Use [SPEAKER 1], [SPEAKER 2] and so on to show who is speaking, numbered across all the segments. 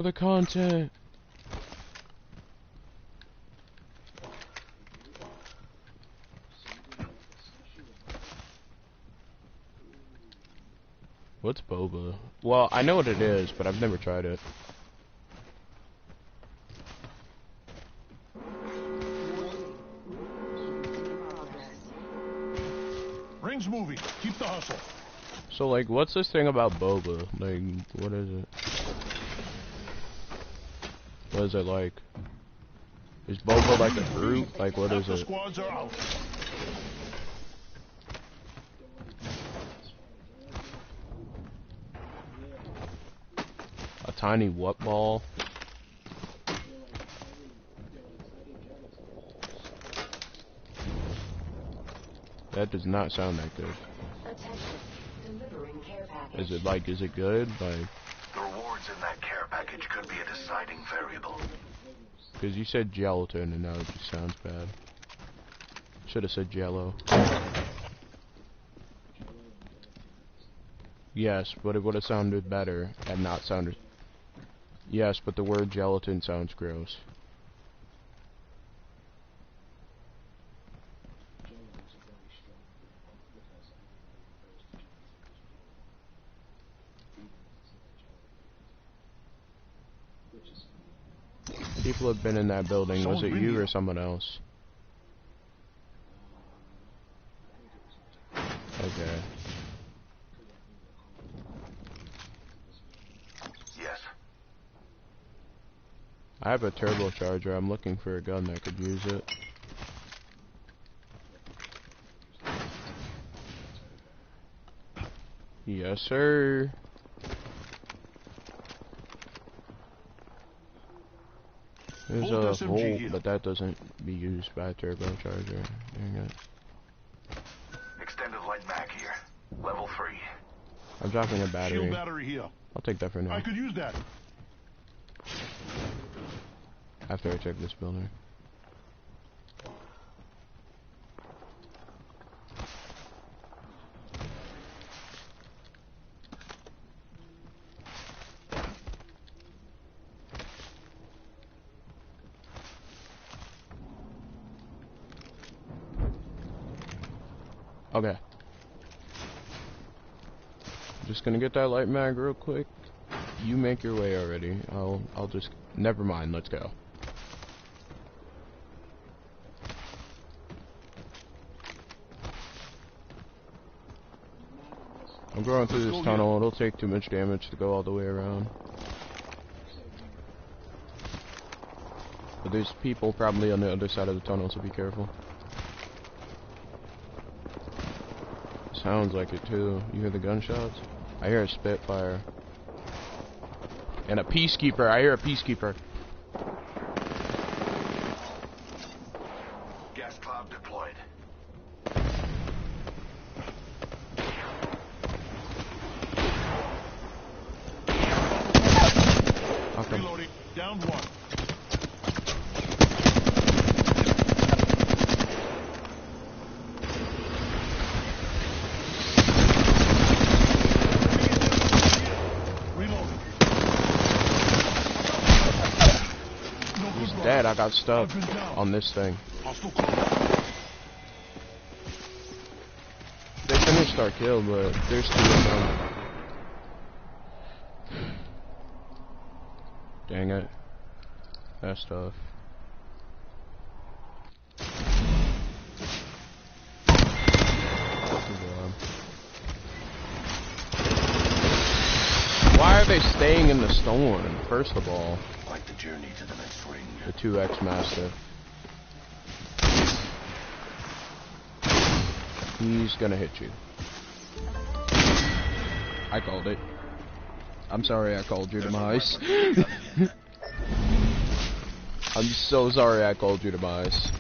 [SPEAKER 1] For the content. What's boba? Well, I know what it is, but I've never tried it.
[SPEAKER 2] Ring's moving. Keep the hustle.
[SPEAKER 1] So, like, what's this thing about boba? Like, what is it? What is it like? Is boba like a fruit? Like, what is
[SPEAKER 2] The
[SPEAKER 1] it?
[SPEAKER 2] squads are out.
[SPEAKER 1] A tiny what ball? That does not sound that good. Is it like, is it good? Like,
[SPEAKER 3] The rewards in that care package could be a deciding variable.
[SPEAKER 1] because you said gelatin and now it just sounds bad. Should have said jello. Yes, but it would have sounded better and not sounded... Yes, but the word gelatin sounds gross. People have been in that building. Was it you or someone else? Okay.
[SPEAKER 3] Yes.
[SPEAKER 1] I have a turbocharger. I'm looking for a gun that could use it. Yes, sir. There's a volt, but that doesn't be used by a turbocharger. Dang it.
[SPEAKER 3] Extended light mag here. Level 3.
[SPEAKER 1] I'm dropping a battery.
[SPEAKER 2] Shield battery here.
[SPEAKER 1] I'll take that for now.
[SPEAKER 2] I could use that.
[SPEAKER 1] After I check this building. Okay. Just gonna get that light mag real quick. You make your way already. I'll just... Never mind, let's go. I'm going through this tunnel. It'll take too much damage to go all the way around. But there's people probably on the other side of the tunnel, so be careful. Sounds like it too. You hear the gunshots? I hear a Spitfire. And a Peacekeeper. I hear a Peacekeeper.
[SPEAKER 3] Gas cloud deployed.
[SPEAKER 2] Reloading. Down one.
[SPEAKER 1] He's dead. I got stuck on this thing. They finished our kill, but there's two of them. Dang it. That's tough. Why are they staying in the storm, first of all?
[SPEAKER 3] Like the journey to the next ring.
[SPEAKER 1] The 2X Master. He's gonna hit you. I called it. I'm sorry I called your demise. I'm so sorry I called your demise.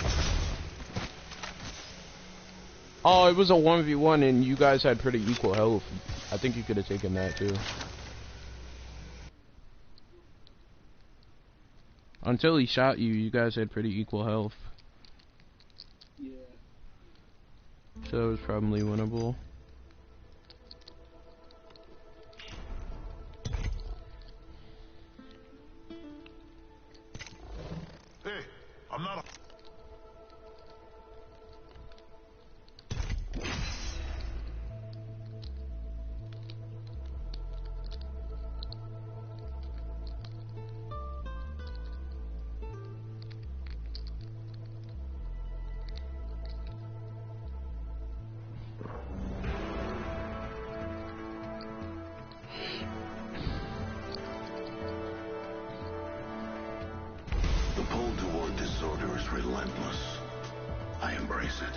[SPEAKER 1] Oh, it was a 1v1 and you guys had pretty equal health. I think you could have taken that too. Until he shot you, you guys had pretty equal health.
[SPEAKER 4] Yeah.
[SPEAKER 1] So it was probably winnable.
[SPEAKER 2] I'm not.
[SPEAKER 3] The pull toward disorder is relentless. I embrace it.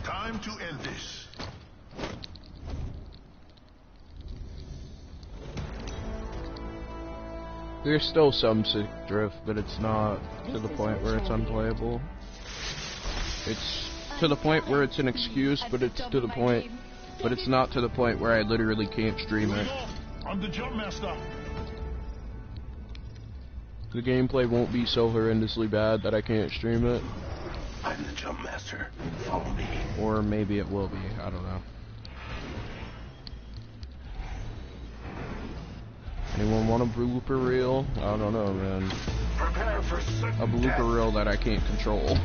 [SPEAKER 2] Time to end this.
[SPEAKER 1] There's still some sick drift, but it's not to the point where it's unplayable. It's to the point where it's an excuse, but it's to the point, but it's not to the point where I literally can't stream
[SPEAKER 2] Here we
[SPEAKER 1] it.
[SPEAKER 2] go. I'm the jump master.
[SPEAKER 1] The gameplay won't be so horrendously bad that I can't stream it.
[SPEAKER 3] I'm the jump master. Follow me.
[SPEAKER 1] Or maybe it will be, I don't know. Anyone want a blooper reel? I don't know, man.
[SPEAKER 3] Prepare for
[SPEAKER 1] A
[SPEAKER 3] sudden death.
[SPEAKER 1] blooper reel that I can't control.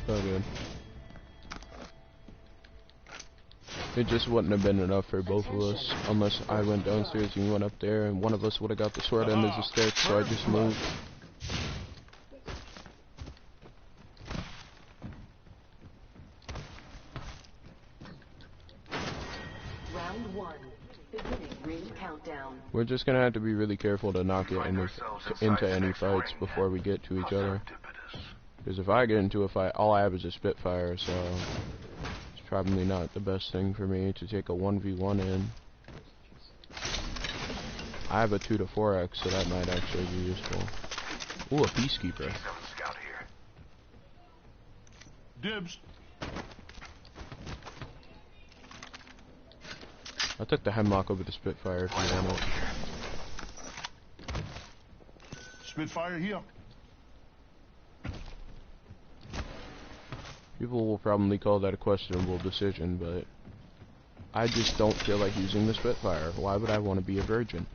[SPEAKER 1] So good. It just wouldn't have been enough for both of us, unless I went downstairs and you went up there, and one of us would have got the short end of the stick, so I just moved.
[SPEAKER 5] Round 1. Beginning ring countdown.
[SPEAKER 1] We're just gonna have to be really careful to not get into any fights before we get to each other. Because if I get into a fight, all I have is a Spitfire, so it's probably not the best thing for me to take a 1v1 in. I have a 2 to 4x, so that might actually be useful. Ooh, a Peacekeeper.
[SPEAKER 3] Scout here.
[SPEAKER 2] Dibs.
[SPEAKER 1] I took the Hemlock over the Spitfire if you want it.
[SPEAKER 2] Spitfire here.
[SPEAKER 1] People will probably call that a questionable decision, but I just don't feel like using the Spitfire. Why would I want to be a virgin?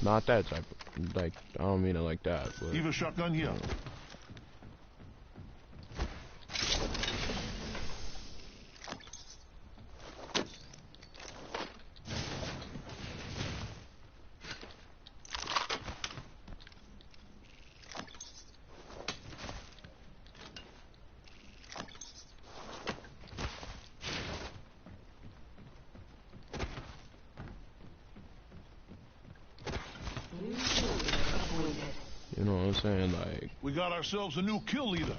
[SPEAKER 1] Not that type of, like, I don't mean it like that, but...
[SPEAKER 2] Eva shotgun here.
[SPEAKER 1] You know what I'm saying? Like,
[SPEAKER 2] We got ourselves a new kill leader.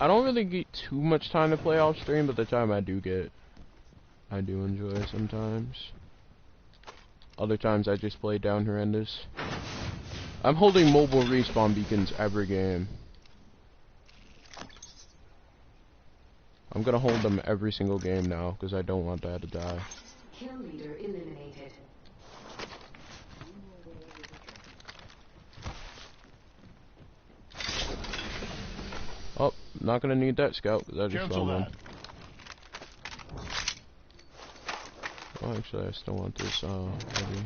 [SPEAKER 1] I don't really get too much time to play off stream, but the time I do get, I do enjoy it sometimes. Other times I just play down horrendous. I'm holding mobile respawn beacons every game. I'm gonna hold them every single game now, because I don't want that to die.
[SPEAKER 5] Kill leader eliminated.
[SPEAKER 1] Oh, not gonna need that scout, because I just
[SPEAKER 2] Cancel
[SPEAKER 1] found one.
[SPEAKER 2] that.
[SPEAKER 1] Oh, actually, I still want this, heavy.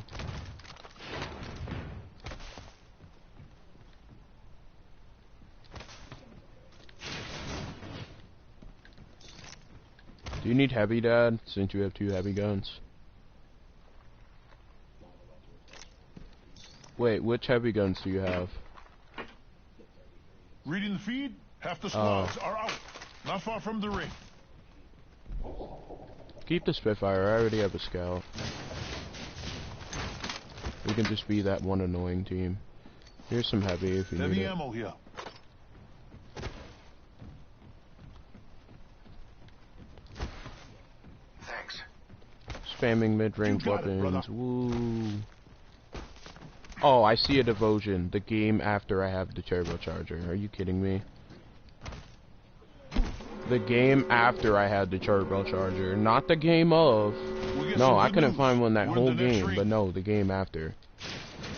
[SPEAKER 1] Do you need heavy, Dad, since you have 2 heavy guns? Wait, which heavy guns do you have?
[SPEAKER 2] Reading the feed? Half the squads are out. Not far from the ring.
[SPEAKER 1] Keep the Spitfire, I already have a scout. We can just be that one annoying team. Here's some heavy if you need
[SPEAKER 2] Heavy
[SPEAKER 1] it.
[SPEAKER 2] ammo here.
[SPEAKER 3] Thanks.
[SPEAKER 1] Spamming mid-range
[SPEAKER 2] You got it,
[SPEAKER 1] weapons,
[SPEAKER 2] brother.
[SPEAKER 1] woo. Oh, I see a Devotion, the game after I have the turbocharger. Are you kidding me? The game after I had the turbocharger, not the game of.
[SPEAKER 2] We get
[SPEAKER 1] No,
[SPEAKER 2] some
[SPEAKER 1] I
[SPEAKER 2] good
[SPEAKER 1] couldn't
[SPEAKER 2] news.
[SPEAKER 1] find one that
[SPEAKER 2] We're
[SPEAKER 1] whole
[SPEAKER 2] in the next
[SPEAKER 1] game,
[SPEAKER 2] ring.
[SPEAKER 1] but no, the game after.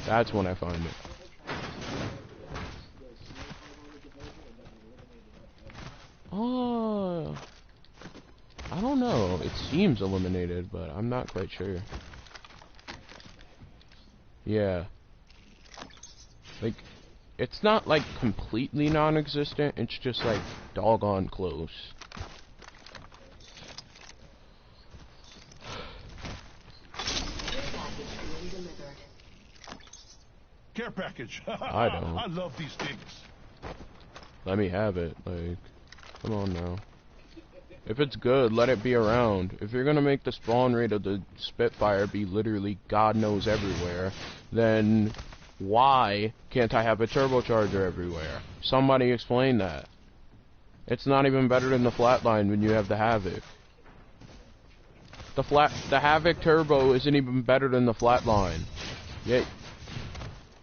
[SPEAKER 1] That's when I find it. Oh, I don't know. It seems eliminated, but I'm not quite sure. Yeah. Like, it's not like completely non-existent, it's just like doggone close.
[SPEAKER 2] Care package.
[SPEAKER 1] I don't.
[SPEAKER 2] I love these things.
[SPEAKER 1] Let me have it. Like, come on now. If it's good, let it be around. If you're gonna make the spawn rate of the Spitfire be literally God knows everywhere, then why can't I have a turbocharger everywhere? Somebody explain that. It's not even better than the Flatline when you have the Havoc. The Havoc Turbo isn't even better than the Flatline. Yet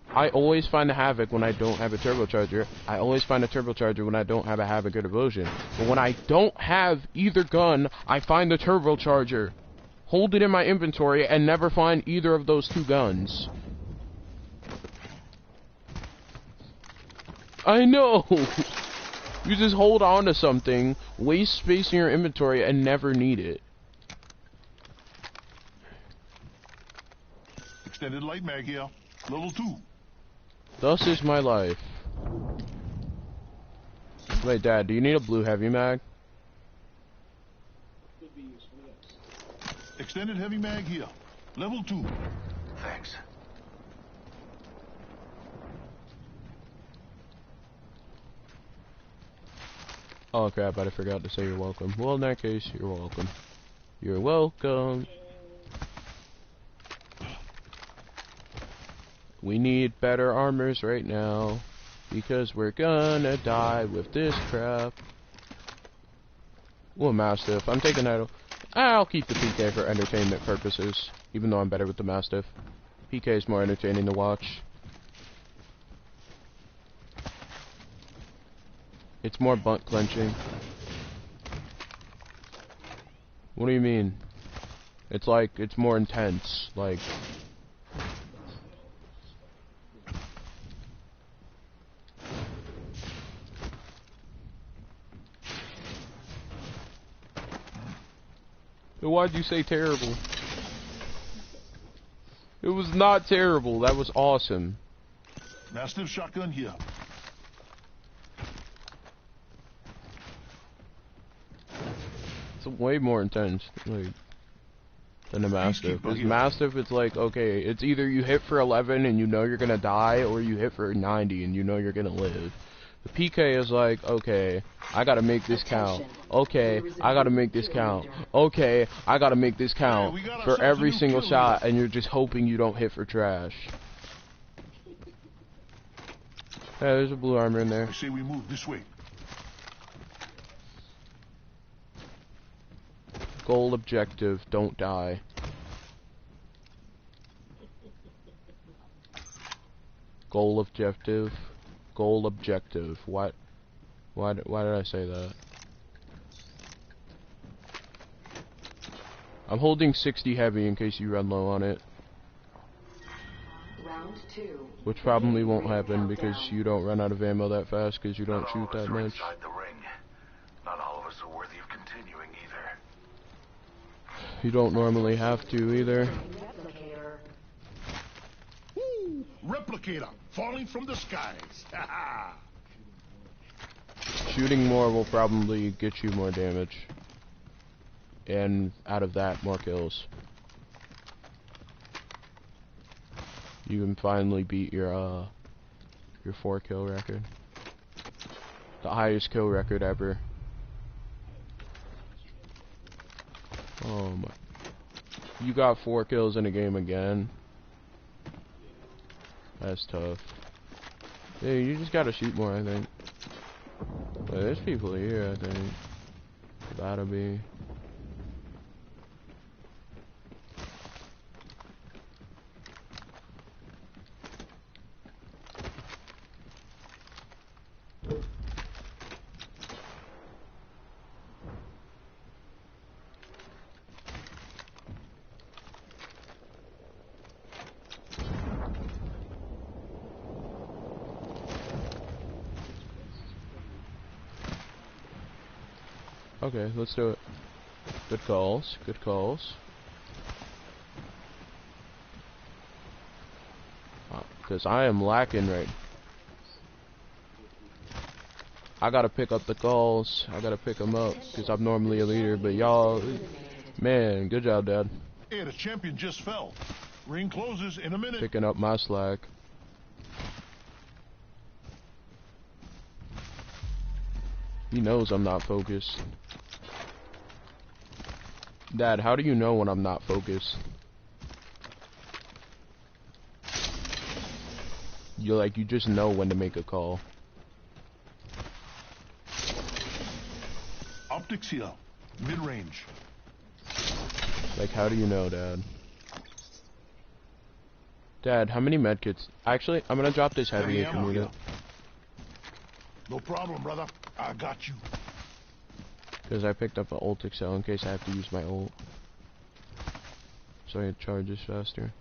[SPEAKER 1] I always find the Havoc when I don't have a turbocharger. I always find a turbocharger when I don't have a Havoc or Devotion. But when I don't have either gun, I find the turbocharger. Hold it in my inventory and never find either of those two guns. I know! You just hold on to something, waste space in your inventory, and never need it.
[SPEAKER 2] Extended light mag here. Level 2.
[SPEAKER 1] Thus is my life. Wait, Dad, do you need a blue heavy mag?
[SPEAKER 4] Could be useful, yes.
[SPEAKER 2] Extended heavy mag here. Level 2.
[SPEAKER 3] Thanks.
[SPEAKER 1] Oh crap, I forgot to say you're welcome. Well, in that case, you're welcome. You're welcome. We need better armors right now, because we're gonna die with this crap. Well, Mastiff, I'm taking that. I'll keep the PK for entertainment purposes, even though I'm better with the Mastiff. PK is more entertaining to watch. It's more butt clenching. What do you mean? It's like, it's more intense, like... Why'd you say terrible? It was not terrible, that was awesome.
[SPEAKER 2] Mastiff shotgun here.
[SPEAKER 1] It's way more intense, like, than a Mastiff. Because Mastiff, it's like, okay, it's either you hit for 11 and you know you're gonna die, or you hit for 90 and you know you're gonna live. The PK is like, okay, I gotta make this count. Okay, I gotta make this count. Okay, I gotta make this count for every single shot, and you're just hoping you don't hit for trash. Hey, there's a blue armor in there.
[SPEAKER 2] I say we move this way.
[SPEAKER 1] Goal objective, don't die. Goal objective. Goal objective. What? Why did I say that? I'm holding 60 heavy in case you run low on it.
[SPEAKER 5] Round 2.
[SPEAKER 1] Which probably won't happen because you don't run out of ammo that fast because you don't
[SPEAKER 3] Not all
[SPEAKER 1] shoot
[SPEAKER 3] of us
[SPEAKER 1] that
[SPEAKER 3] are
[SPEAKER 1] much.
[SPEAKER 3] inside the ring. Not all of us are worthy of continuing either.
[SPEAKER 1] You don't normally have to either.
[SPEAKER 5] Replicator.
[SPEAKER 2] Woo! Replicator falling from the skies. Ha ha!
[SPEAKER 1] Shooting more will probably get you more damage. And out of that, more kills. You can finally beat your 4-kill record. The highest kill record ever. Oh my. You got 4 kills in a game again. That's tough. Yeah, you just gotta shoot more, I think. But there's people here, I think. Gotta be. Okay, let's do it. Good calls, good calls. Because I am lacking right. I gotta pick up the calls. I gotta pick them up because I'm normally a leader. But y'all, man, good job, Dad.
[SPEAKER 2] Hey, the champion just fell. Ring closes in a minute.
[SPEAKER 1] Picking up my slack. He knows I'm not focused. Dad, how do you know when I'm not focused? You're like, you just know when to make a call.
[SPEAKER 2] Optics here. Mid-range.
[SPEAKER 1] Like, how do you know, Dad? Dad, how many medkits? Actually, I'm gonna drop this heavy if you need it.
[SPEAKER 2] No problem, brother. I got you.
[SPEAKER 1] Because I picked up an ult Excel in case I have to use my ult. So it charges faster.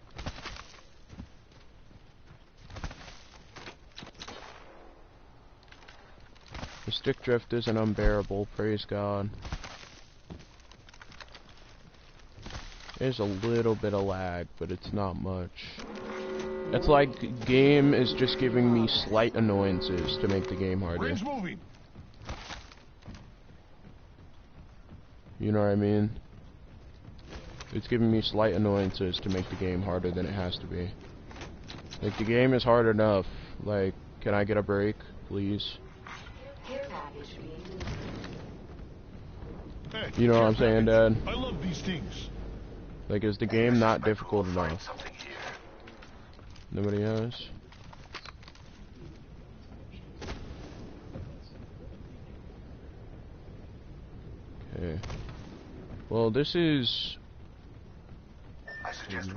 [SPEAKER 1] The stick drift isn't unbearable, praise God. There's a little bit of lag, but it's not much. It's like game is just giving me slight annoyances to make the game harder.
[SPEAKER 2] Ring's moving.
[SPEAKER 1] You know what I mean? It's giving me slight annoyances to make the game harder than it has to be. Like, the game is hard enough. Like, can I get a break, please?
[SPEAKER 2] Hey,
[SPEAKER 1] You know what I'm saying, Dad?
[SPEAKER 2] I love these things.
[SPEAKER 1] Like, is the game not difficult enough? Nobody else? Okay. Well, this is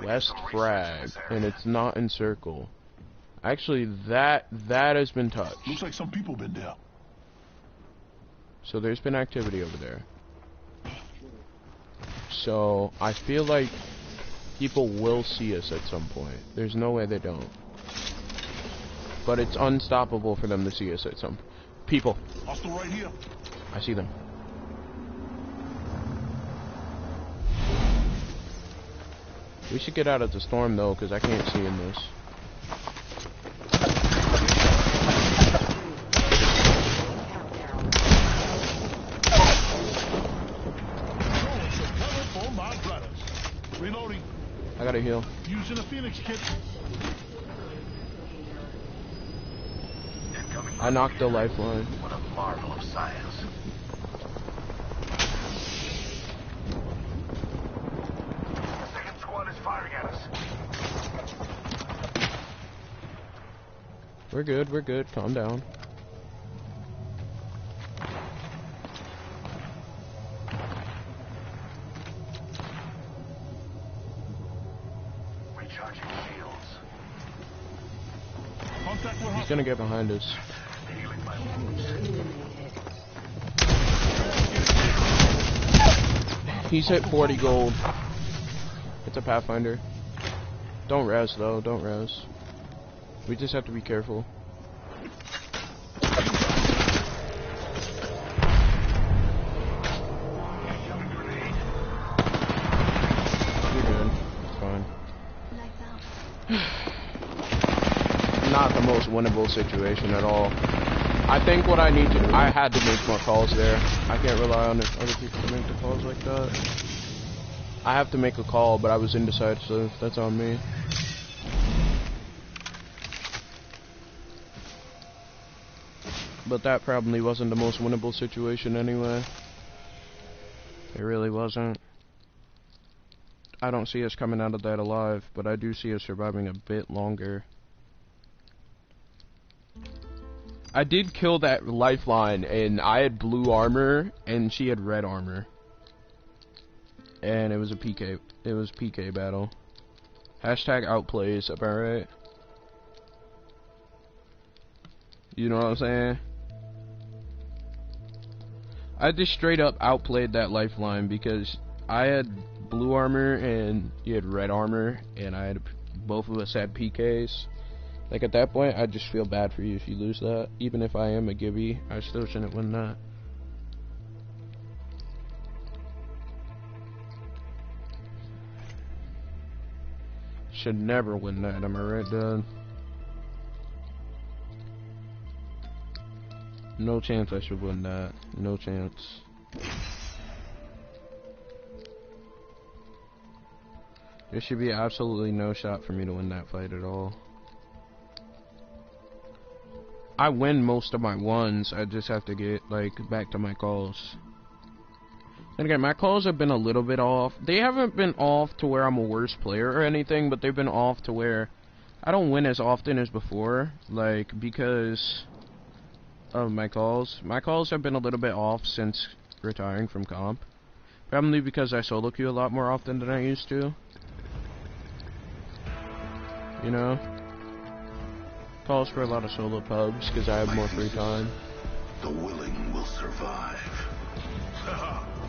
[SPEAKER 1] West Frag, and it's not in circle. Actually, that has been touched.
[SPEAKER 2] Looks like some people been there.
[SPEAKER 1] So there's been activity over there. So I feel like people will see us at some point. There's no way they don't. But it's unstoppable for them to see us at some people.
[SPEAKER 2] Hostile right here.
[SPEAKER 1] I see them. We should get out of the storm though, because I can't see in this.
[SPEAKER 2] Reloading.
[SPEAKER 1] I gotta heal.
[SPEAKER 2] Using a Phoenix kit.
[SPEAKER 1] I knocked the lifeline.
[SPEAKER 3] What a marvel of science. The second squad is firing at us.
[SPEAKER 1] We're good, we're good. Calm down.
[SPEAKER 3] Recharging shields.
[SPEAKER 2] Contact with
[SPEAKER 1] He's gonna get behind us.
[SPEAKER 3] Healing my wounds.
[SPEAKER 1] He's hit 40 gold. It's a Pathfinder. Don't res though, don't res. We just have to be careful. You're good. It's fine. Not the most winnable situation at all. I think what I need to... I had to make more calls there. I can't rely on other people to make the calls like that. I have to make a call, but I was indecisive. That's on me. But that probably wasn't the most winnable situation anyway. It really wasn't. I don't see us coming out of that alive, but I do see us surviving a bit longer. I did kill that lifeline, and I had blue armor, and she had red armor. And it was a PK. It was PK battle. Hashtag outplays, am I right? You know what I'm saying? I just straight up outplayed that lifeline because I had blue armor and you had red armor, and I had both of us had PKs. Like at that point, I just feel bad for you if you lose that. Even if I am a Gibby, I still shouldn't win that. Should never win that, am I right, Dad? No chance I should win that. No chance. There should be absolutely no shot for me to win that fight at all. I win most of my ones, I just have to get, like, back to my calls. And again, my calls have been a little bit off. They haven't been off to where I'm a worse player or anything, but they've been off to where I don't win as often as before, like, because of my calls. My calls have been a little bit off since retiring from comp. Probably because I solo queue a lot more often than I used to. You know? Calls for a lot of solo pubs because I have more free time.
[SPEAKER 3] The willing will survive.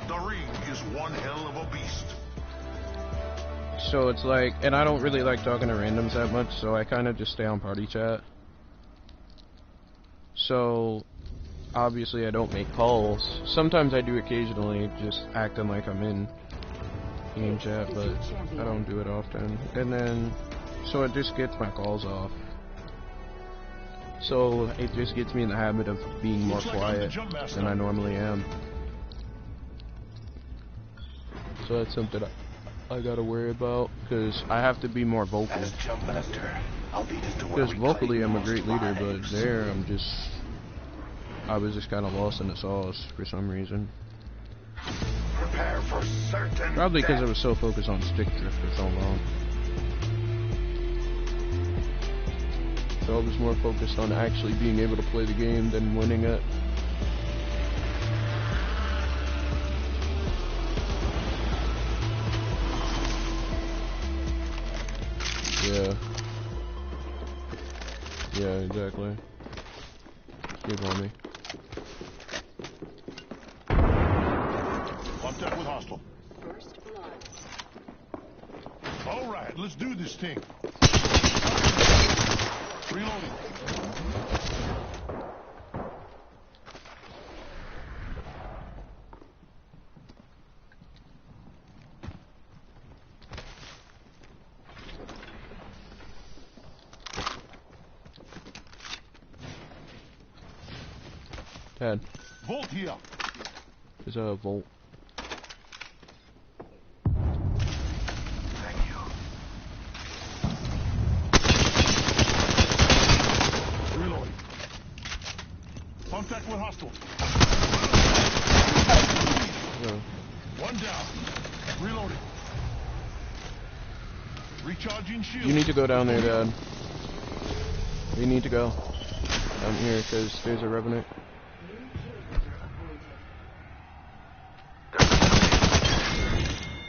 [SPEAKER 2] The ring is one hell of a beast.
[SPEAKER 1] So it's like, and I don't really like talking to randoms that much, so I kind of just stay on party chat. So, obviously I don't make calls. Sometimes I do occasionally, just acting like I'm in game chat, but I don't do it often. And then, so it just gets my calls off. So it just gets me in the habit of being more quiet than I normally am. So that's something I gotta worry about, because I have to be more vocal. Because vocally I'm a great leader, but there I was just kind of lost in the sauce for some reason.
[SPEAKER 3] Prepare for certain
[SPEAKER 1] Probably because I was so focused on stick drift for so long. So I was more focused on actually being able to play the game than winning it. Yeah. Yeah, exactly. Keep on me.
[SPEAKER 2] Contact with hostile.
[SPEAKER 5] First blood.
[SPEAKER 2] All right, let's do this thing. Reloading.
[SPEAKER 1] Dad,
[SPEAKER 2] Volt here.
[SPEAKER 1] there's a Volt.
[SPEAKER 3] Thank you.
[SPEAKER 2] Reloading. Contact with hostile.
[SPEAKER 1] No.
[SPEAKER 2] One down. Reloading. Recharging shield.
[SPEAKER 1] You need to go down there, Dad. We need to go down here because there's a Revenant.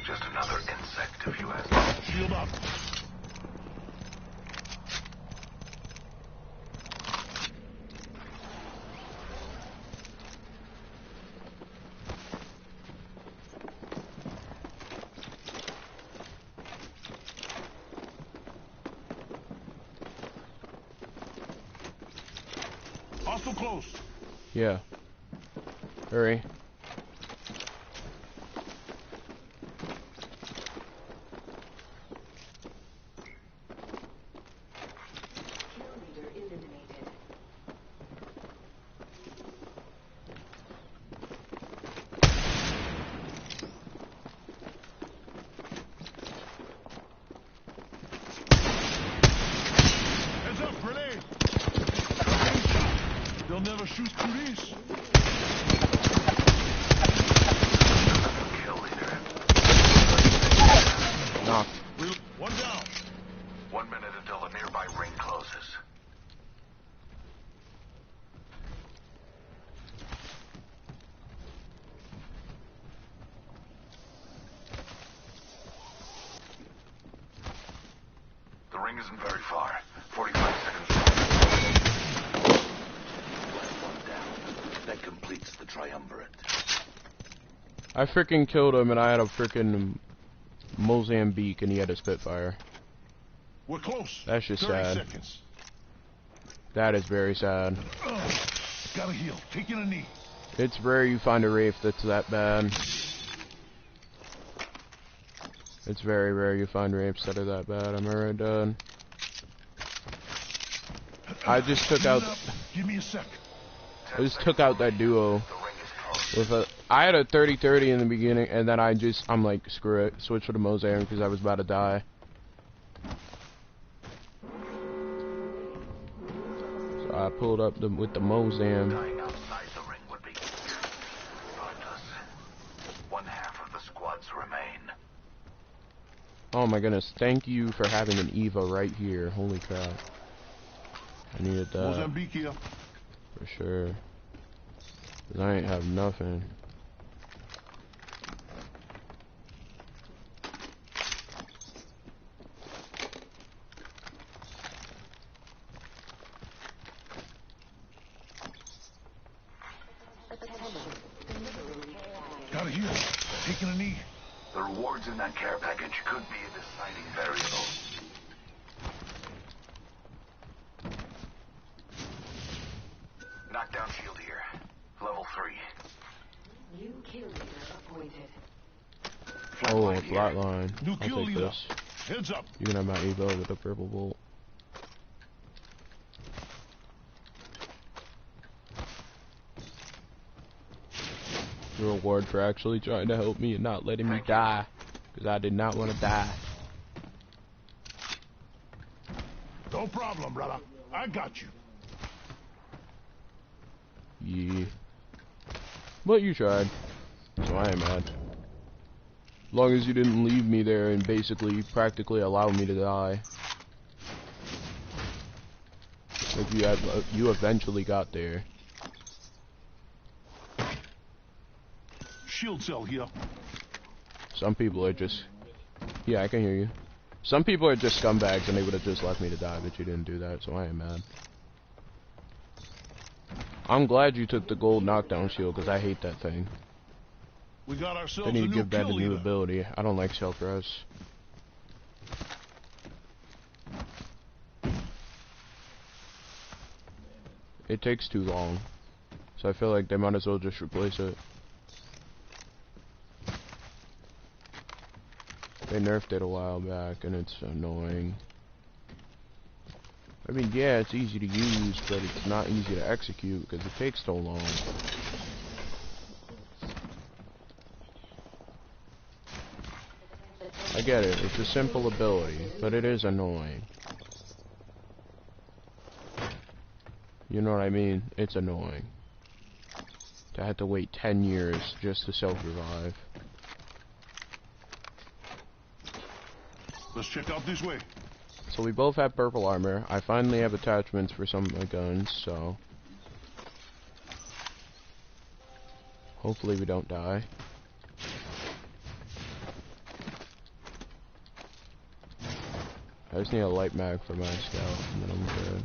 [SPEAKER 3] Just another insect, if you ask me.
[SPEAKER 2] Shield up. Hostile close.
[SPEAKER 1] Yeah. Hurry.
[SPEAKER 5] Kill leader eliminated.
[SPEAKER 2] Heads up, grenade. They'll never shoot through this.
[SPEAKER 3] Kill leader.
[SPEAKER 1] Knock.
[SPEAKER 2] One down.
[SPEAKER 3] 1 minute until the nearby ring closes. The ring isn't very far. 45 seconds. One down. That completes the triumvirate.
[SPEAKER 1] I freaking killed him and I had a freaking Mozambique and he had a Spitfire.
[SPEAKER 2] We're close.
[SPEAKER 1] That's just
[SPEAKER 2] 30
[SPEAKER 1] sad.
[SPEAKER 2] seconds.
[SPEAKER 1] That is very sad.
[SPEAKER 2] Gotta heal. Taking a knee.
[SPEAKER 1] It's rare you find a Wraith that's that bad. It's very rare you find rapes that are that bad. I'm already done. I just took out.
[SPEAKER 2] Give me a sec.
[SPEAKER 1] I just took out that duo with a. I had a 30-30 in the beginning, and then I'm like, screw it, switch to the Mosam because I was about to die. So I pulled up with the Mosam.
[SPEAKER 3] Dying outside the ring would be pointless. One half of the squads remain.
[SPEAKER 1] Oh my goodness! Thank you for having an Eva right here. Holy crap! I needed that
[SPEAKER 2] Mozambique here.
[SPEAKER 1] for sure. 'Cause I ain't have nothing.
[SPEAKER 2] Got it here. Taking a knee.
[SPEAKER 3] The rewards in that care package could be a deciding variable. Knockdown shield here. Level 3.
[SPEAKER 5] New kill leader appointed.
[SPEAKER 1] Oh, a
[SPEAKER 3] Flatline here.
[SPEAKER 1] flatline.
[SPEAKER 2] New
[SPEAKER 1] I'll
[SPEAKER 2] kill
[SPEAKER 1] take
[SPEAKER 2] leader.
[SPEAKER 1] this.
[SPEAKER 2] Heads up.
[SPEAKER 1] You can have my Evo with a purple bolt. Your reward for actually trying to help me and not letting me die. Because I did not want to die.
[SPEAKER 2] No problem, brother. I got you.
[SPEAKER 1] Yeah. But you tried. So I ain't mad. As long as you didn't leave me there and basically practically allow me to die. Like you eventually got there.
[SPEAKER 2] Shield cell here.
[SPEAKER 1] Some people are just... Yeah, I can hear you. Some people are just scumbags and they would have just left me to die, but you didn't do that, so I am mad. I'm glad you took the gold knockdown shield, because I hate that thing.
[SPEAKER 2] We got
[SPEAKER 1] They
[SPEAKER 2] ourselves a
[SPEAKER 1] need to
[SPEAKER 2] new
[SPEAKER 1] give that
[SPEAKER 2] kill
[SPEAKER 1] a new
[SPEAKER 2] leader.
[SPEAKER 1] ability. I don't like self-res. It takes too long. So I feel like they might as well just replace it. They nerfed it a while back and it's annoying. I mean, yeah, it's easy to use, but it's not easy to execute because it takes so long. I get it, it's a simple ability, but it is annoying. You know what I mean? It's annoying. To have to wait 10 years just to self-revive.
[SPEAKER 2] Let's check out this way.
[SPEAKER 1] So we both have purple armor. I finally have attachments for some of my guns, so... Hopefully we don't die. I just need a light mag for my scout, and then I'm good.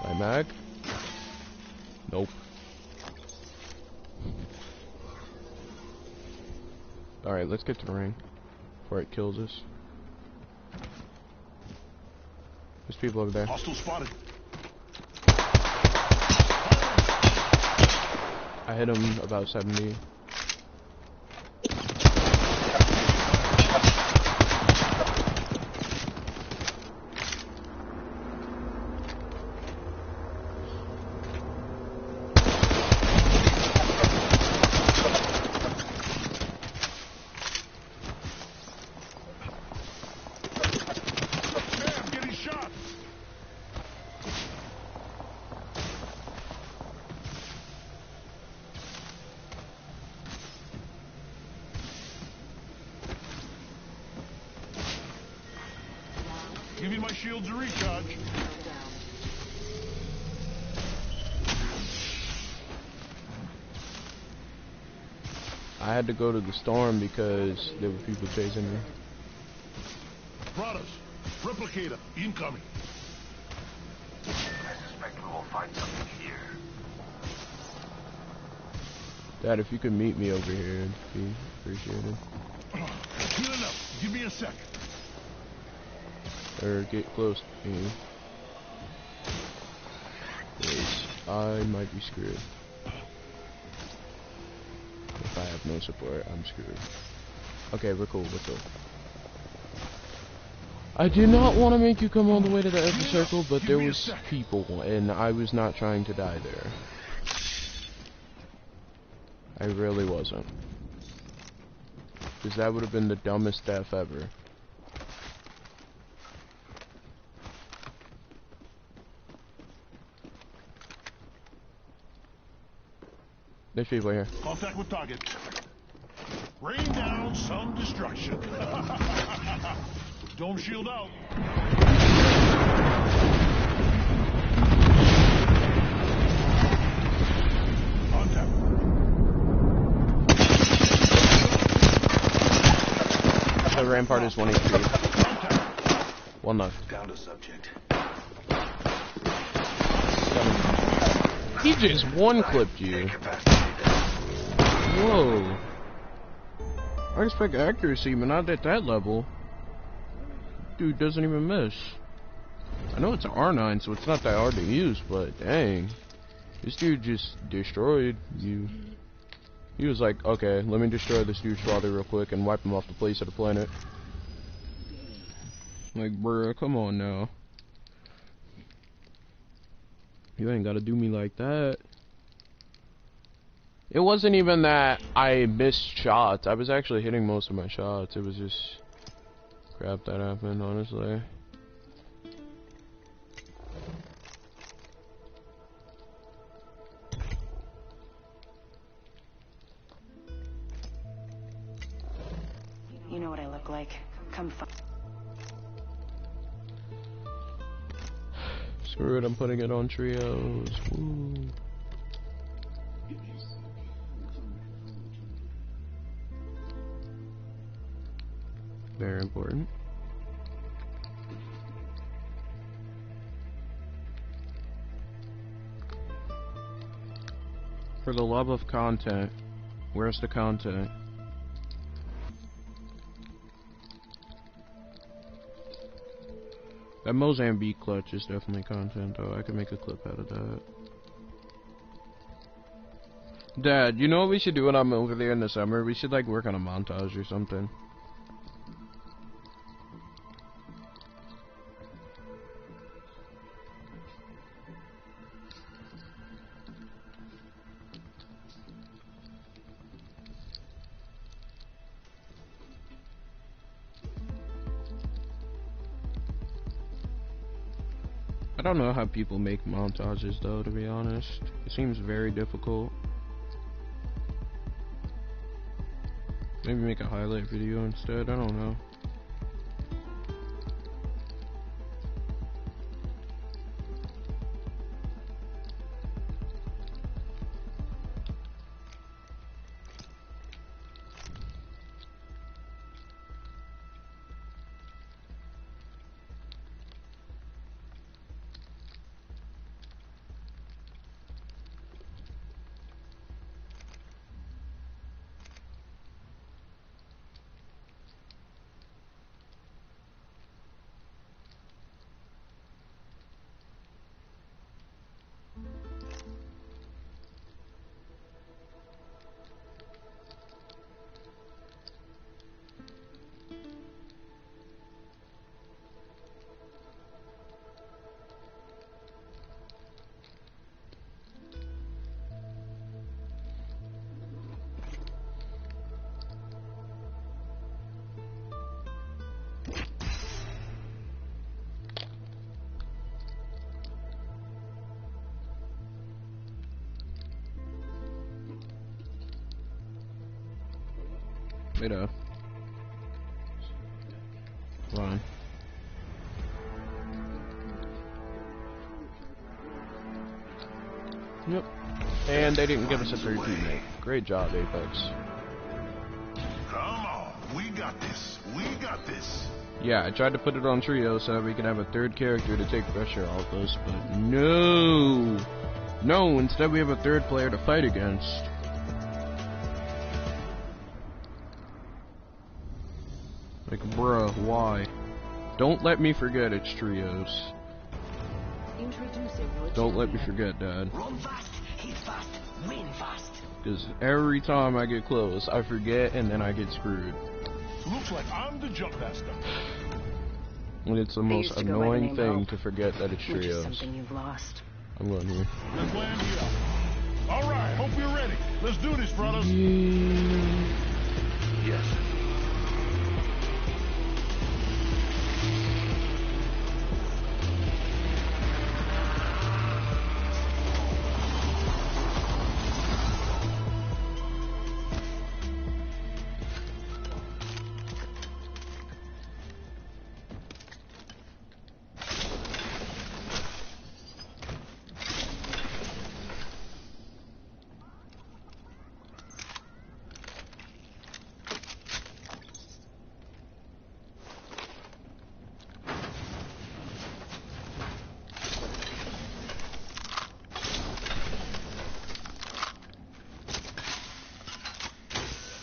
[SPEAKER 1] Light mag? Nope. Alright, let's get to the ring before it kills us. There's people over there.
[SPEAKER 2] Hostile spotted.
[SPEAKER 1] I hit him about 70.
[SPEAKER 2] Man, getting shot. Giving my shields a recharge.
[SPEAKER 1] I had to go to the storm because there were people chasing me.
[SPEAKER 2] Brothers, replicator incoming.
[SPEAKER 3] I suspect we will find something here.
[SPEAKER 1] Dad, if you could meet me over here, it'd be appreciated.
[SPEAKER 2] Healing up. Give me a sec.
[SPEAKER 1] Or get close to me. Please. I might be screwed. If I have no support, I'm screwed. Okay, we're cool, we're cool. I did not want to make you come all the way to the edge of the circle, but there was people, and I was not trying to die there. I really wasn't. Because that would have been the dumbest death ever. There's people here.
[SPEAKER 2] Contact with target. Rain down some destruction. Dome shield out. Contact.
[SPEAKER 1] The rampart is 1 HP. One knock.
[SPEAKER 3] Down to subject.
[SPEAKER 1] He just one-clipped you. Whoa. I expect accuracy, but not at that level. Dude doesn't even miss. I know it's an R9, so it's not that hard to use, but dang. This dude just destroyed you. He was like, okay, let me destroy this dude's father real quick and wipe him off the face of the planet. Like, bruh, come on now. You ain't gotta do me like that. It wasn't even that I missed shots. I was actually hitting most of my shots. It was just crap that happened, honestly.
[SPEAKER 5] You know what I look like. Come find.
[SPEAKER 1] Screw it, I'm putting it on trios. Woo. Very important. For the love of content, where's the content? That Mozambique clutch is definitely content, though. I could make a clip out of that. Dad, you know what we should do when I'm over there in the summer? We should, like, work on a montage or something. I don't know how people make montages, though, to be honest. It seems very difficult. Maybe make a highlight video instead, I don't know. Wait up. Hold on. Yep. And they didn't give us a third teammate. Great job, Apex.
[SPEAKER 2] Come on. We got this. We got this.
[SPEAKER 1] Yeah, I tried to put it on trio so that we could have a third character to take pressure off us, but no! No, instead we have a third player to fight against. Like, bruh, why? Don't let me forget it's trios.
[SPEAKER 5] Introducing your
[SPEAKER 1] Don't let me
[SPEAKER 5] champion.
[SPEAKER 1] forget, Dad.
[SPEAKER 6] Run fast, hit fast, win fast.
[SPEAKER 1] Because every time I get close, I forget and then I get screwed.
[SPEAKER 2] Looks like I'm the jump master.
[SPEAKER 1] And it's the
[SPEAKER 5] I
[SPEAKER 1] most
[SPEAKER 5] used to go by the
[SPEAKER 1] annoying
[SPEAKER 5] name
[SPEAKER 1] thing
[SPEAKER 5] Hope,
[SPEAKER 1] to forget that it's
[SPEAKER 5] which is
[SPEAKER 1] trios.
[SPEAKER 5] something you've lost.
[SPEAKER 1] I'm going here.
[SPEAKER 2] Let's land here. All right, hope you're ready. Let's do this, brothers.
[SPEAKER 3] Yes.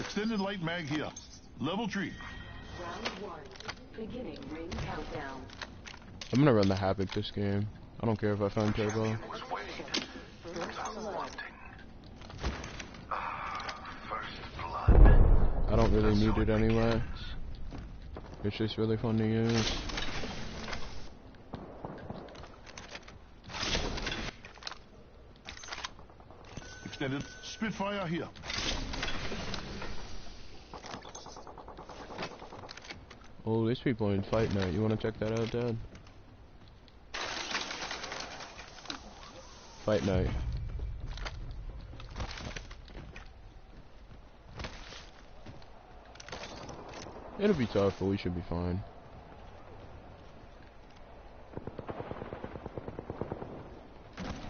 [SPEAKER 2] Extended light mag here. Level 3.
[SPEAKER 5] Round 1. Beginning ring countdown.
[SPEAKER 1] I'm gonna run the Havoc this game. I don't care if I find Turbo.
[SPEAKER 3] Was waiting. I'm wanting. First blood.
[SPEAKER 1] I don't really need it anyway. It's just really fun to use.
[SPEAKER 2] Extended Spitfire here.
[SPEAKER 1] Oh, there's people in Fight Night. You wanna check that out, Dad? Fight Night. It'll be tough, but we should be fine.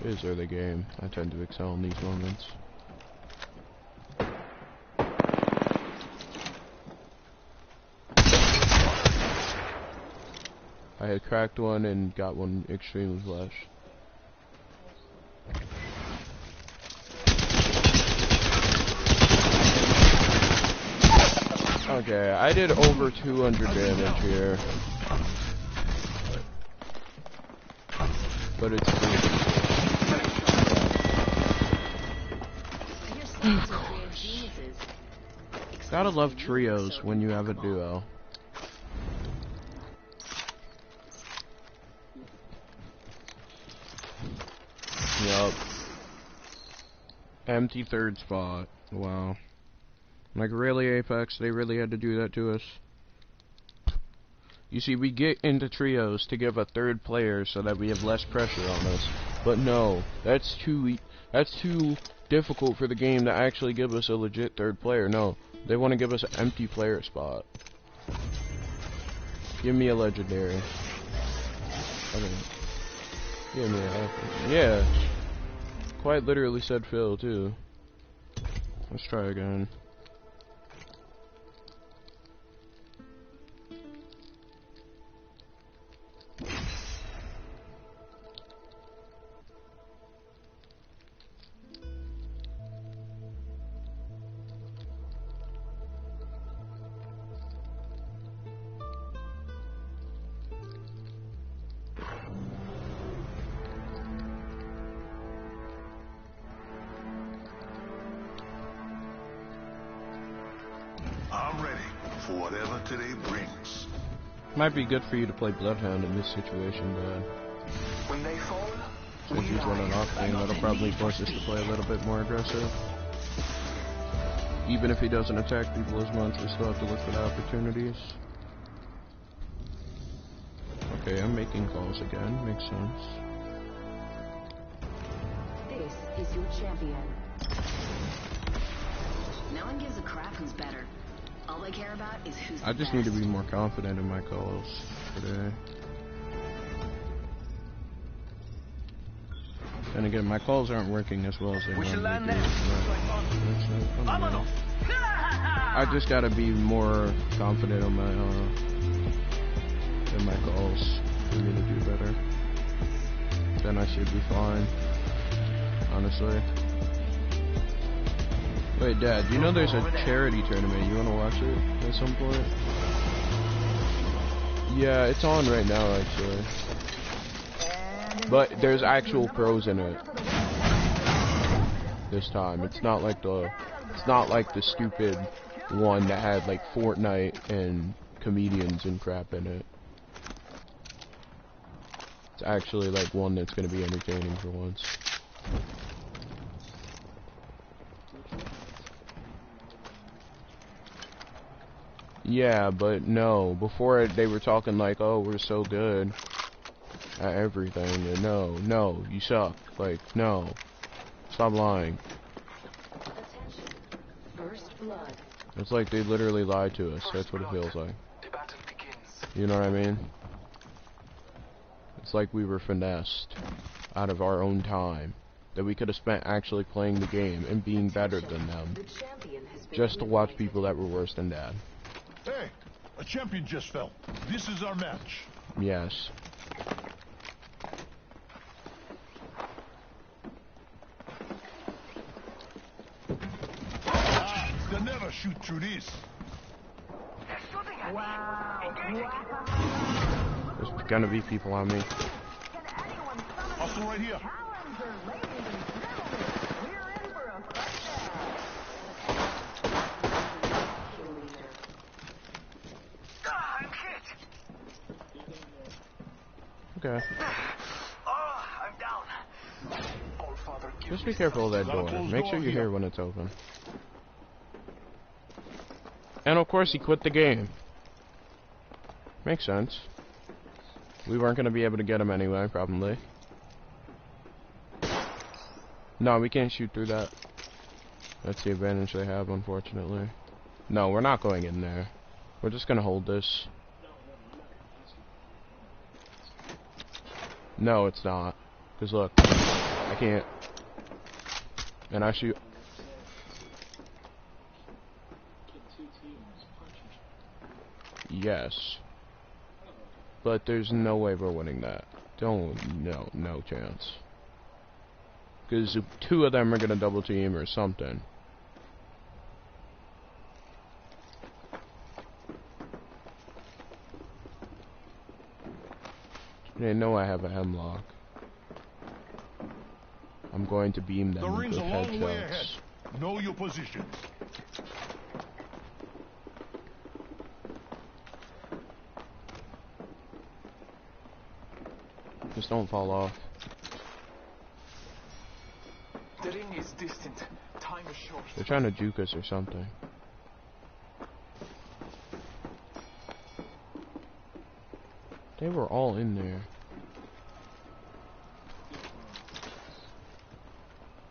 [SPEAKER 1] It is early game. I tend to excel in these moments. I had cracked one and got one extremely flush. Okay, I did over 200 damage here. But it's gotta love trios when you have a duo. Yup. Empty third spot. Wow. Like, really, Apex? They really had to do that to us? You see, we get into trios to give a third player so that we have less pressure on us. But no, that's too difficult for the game to actually give us a legit third player. No, they want to give us an empty player spot. Give me a legendary. Okay. Give me a... Yeah. Quite literally said Phil, too. Let's try again.
[SPEAKER 2] I'm ready for whatever today brings.
[SPEAKER 1] Might be good for you to play Bloodhound in this situation, Dad.
[SPEAKER 3] When they fall,
[SPEAKER 1] Since he's running off thing, that'll probably force us to play a little bit more aggressive. Even if he doesn't attack people as much, we still have to look for the opportunities. Okay, I'm making calls again. Makes sense.
[SPEAKER 5] This is your champion. No one gives a crap who's better. All they care about is who's
[SPEAKER 1] I just need to be more confident in my calls today. And again, my calls aren't working as well as they normally do. I just gotta be more confident on my in my calls for me to do better. Then I should be fine. Honestly. Wait, Dad, you know there's a charity tournament. You wanna watch it at some point? Yeah, it's on right now, actually. But there's actual pros in it. This time. It's not like the stupid one that had like Fortnite and comedians and crap in it. It's actually like one that's gonna be entertaining for once. Yeah, but no. Before they were talking like, oh, we're so good at everything. And no, you suck. Like, no. Stop lying. It's like they literally lied to us. That's what it feels like. You know what I mean? It's like we were finessed out of our own time that we could have spent actually playing the game and being better than them just to watch people that were worse than Dad.
[SPEAKER 2] Hey, a champion just fell. This is our match.
[SPEAKER 1] Yes.
[SPEAKER 2] They'll never shoot through this.
[SPEAKER 1] There's gonna be people on me.
[SPEAKER 2] Also right here.
[SPEAKER 1] Okay.
[SPEAKER 3] I'm down.
[SPEAKER 1] Just be careful of that door. Make sure you hear when it's open. And of course he quit the game. Makes sense. We weren't going to be able to get him anyway, probably. No, we can't shoot through that. That's the advantage they have, unfortunately. No, we're not going in there. We're just going to hold this. No, it's not. Because look, I can't. And I shoot. Yes. But there's no way we're winning that. No chance. Because 2 of them are going to double team or something. They know I have a hemlock. I'm going to beam them
[SPEAKER 2] The
[SPEAKER 1] with
[SPEAKER 2] ring's a long way ahead.
[SPEAKER 1] headshots.
[SPEAKER 2] Know your position.
[SPEAKER 1] Just don't fall off.
[SPEAKER 3] The ring is distant. Time is short.
[SPEAKER 1] They're trying to juke us or something. They were all in there.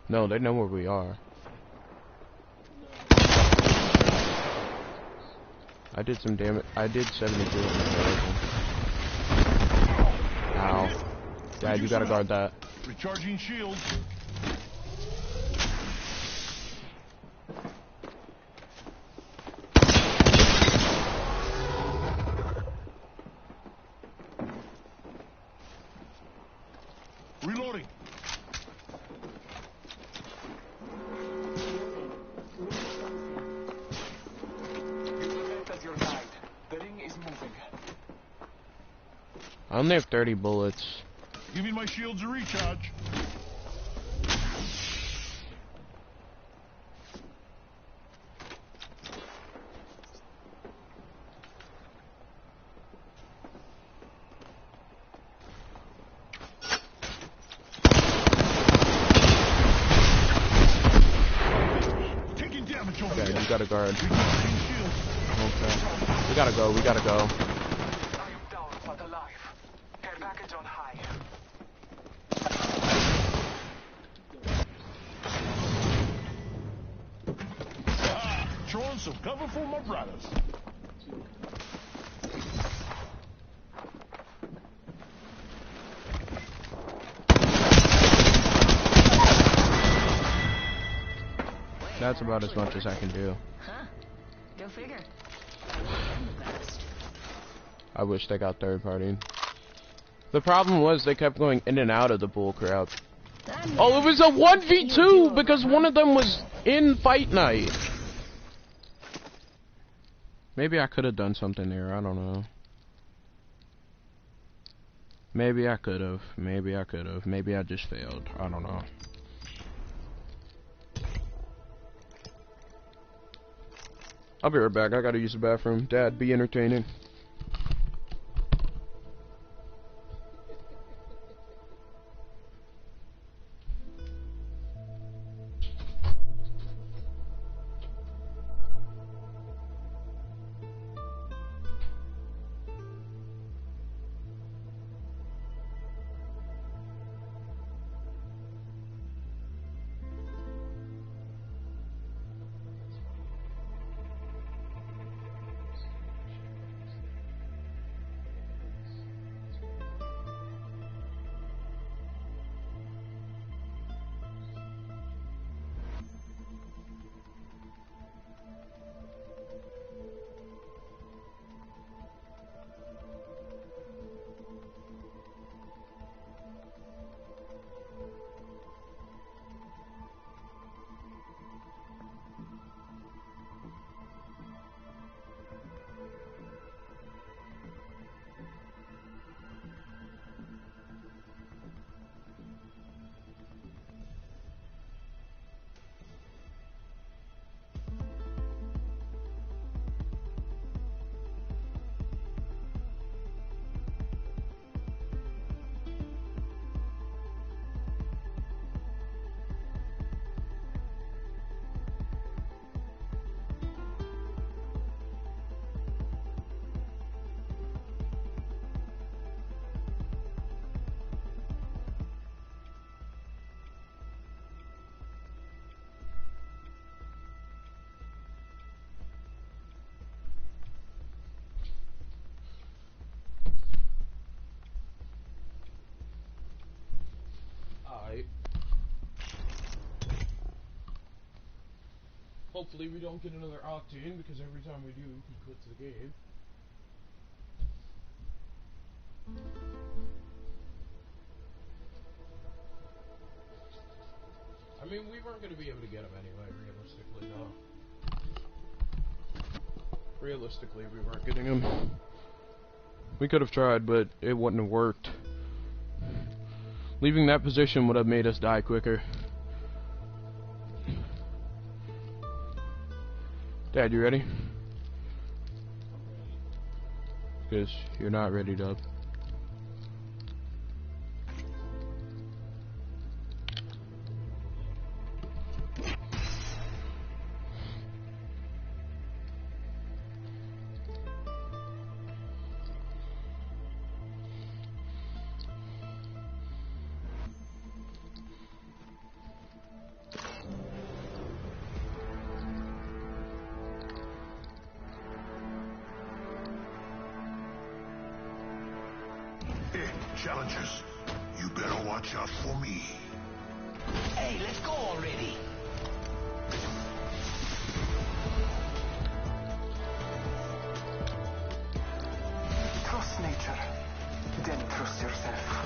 [SPEAKER 1] No, they know where we are. I did some damage. I did 72 on the rifle. Ow. Dad, you gotta guard that.
[SPEAKER 2] Recharging shields. Reloading.
[SPEAKER 1] I only have 30 bullets.
[SPEAKER 2] Giving my shields a recharge. Taking damage over
[SPEAKER 1] Okay,
[SPEAKER 2] here.
[SPEAKER 1] you gotta guard.
[SPEAKER 2] Recharging shields.
[SPEAKER 1] Okay. We gotta go, we gotta go.
[SPEAKER 3] I am down but alive. Care package on high.
[SPEAKER 2] Throwing some cover for my brothers.
[SPEAKER 1] That's about as much as I can do.
[SPEAKER 5] Huh? Go figure.
[SPEAKER 1] I wish they got third party. The problem was they kept going in and out of the bull crap. Oh, it was a 1v2 because one of them was in fight night. Maybe I could have done something there, I don't know. Maybe I could have. Maybe I could have. Maybe I just failed. I don't know. I'll be right back. I gotta use the bathroom. Dad, be entertaining. Hopefully we don't get another Octane, because every time we do, he quits the game. I mean, we weren't going to be able to get him anyway, realistically, no. Realistically, we weren't getting him. We could have tried, but it wouldn't have worked. Leaving that position would have made us die quicker. Dad, you ready? Because you're not ready, Dub.
[SPEAKER 2] Challengers, you better watch out for me.
[SPEAKER 6] Hey, let's go already.
[SPEAKER 7] Trust nature, then trust yourself.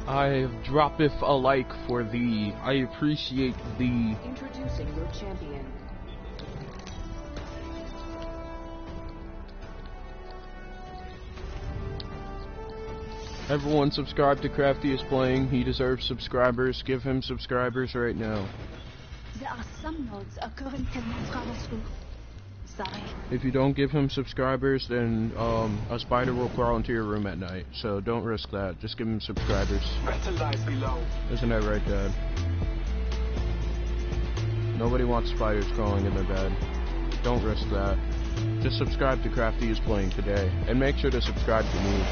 [SPEAKER 1] I droppeth a like for thee. I appreciate thee.
[SPEAKER 5] Introducing your champion.
[SPEAKER 1] Everyone subscribe to Crafty is Playing. He deserves subscribers. Give him subscribers right now.
[SPEAKER 8] There are some nodes occurring to Moscow. Sorry.
[SPEAKER 1] If you don't give him subscribers, then a spider will crawl into your room at night. So don't risk that. Just give him subscribers.
[SPEAKER 7] Better lies below.
[SPEAKER 1] Isn't that right, Dad? Nobody wants spiders crawling in their bed. Don't risk that. Just subscribe to Crafty is Playing today. And make sure to subscribe to me.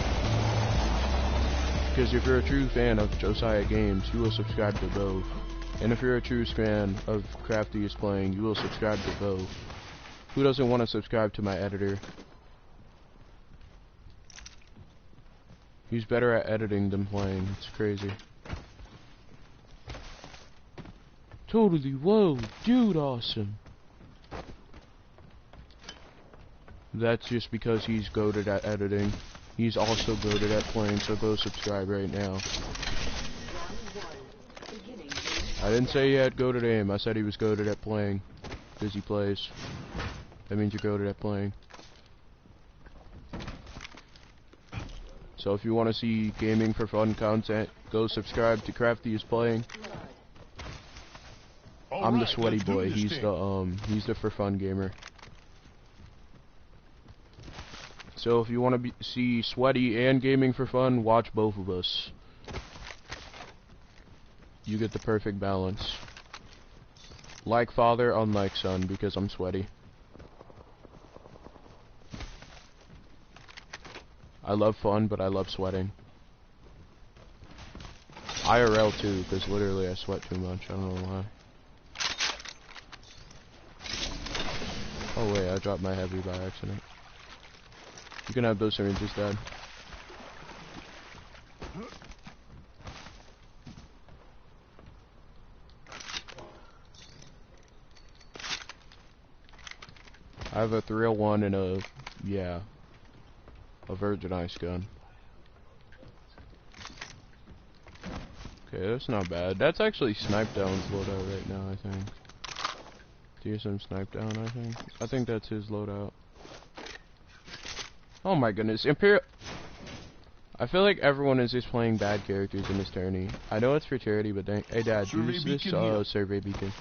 [SPEAKER 1] Because if you're a true fan of Josiah Games, you will subscribe to both. And if you're a true fan of Crafty is Playing, you will subscribe to both. Who doesn't want to subscribe to my editor? He's better at editing than playing. It's crazy. Totally, whoa, dude, awesome. That's just because he's goated at editing. He's also goated at playing, so go subscribe right now. I didn't say he had goated aim, I said he was goated at playing. Because he plays. That means you're goated at playing. So if you want to see gaming for fun content, go subscribe to Crafty is Playing. I'm the
[SPEAKER 2] Alright,
[SPEAKER 1] sweaty
[SPEAKER 2] let's do
[SPEAKER 1] boy.
[SPEAKER 2] this thing.
[SPEAKER 1] He's the for fun gamer. So if you want to see sweaty and gaming for fun, watch both of us. You get the perfect balance. Like father, unlike son, because I'm sweaty. I love fun, but I love sweating. IRL too, because literally I sweat too much. I don't know why. Oh wait, I dropped my heavy by accident. You can have those syringes, Dad. I have a 301 and a Virgin Ice gun. Okay, that's not bad. That's actually Snipe Down's loadout right now, I think. DSM Snipe Down, I think. I think that's his loadout. Oh my goodness, Imperial. I feel like everyone is just playing bad characters in this tourney. I know it's for charity, but dang. Hey Dad,
[SPEAKER 2] Survey
[SPEAKER 1] use this
[SPEAKER 2] beacon here.
[SPEAKER 1] survey beacon.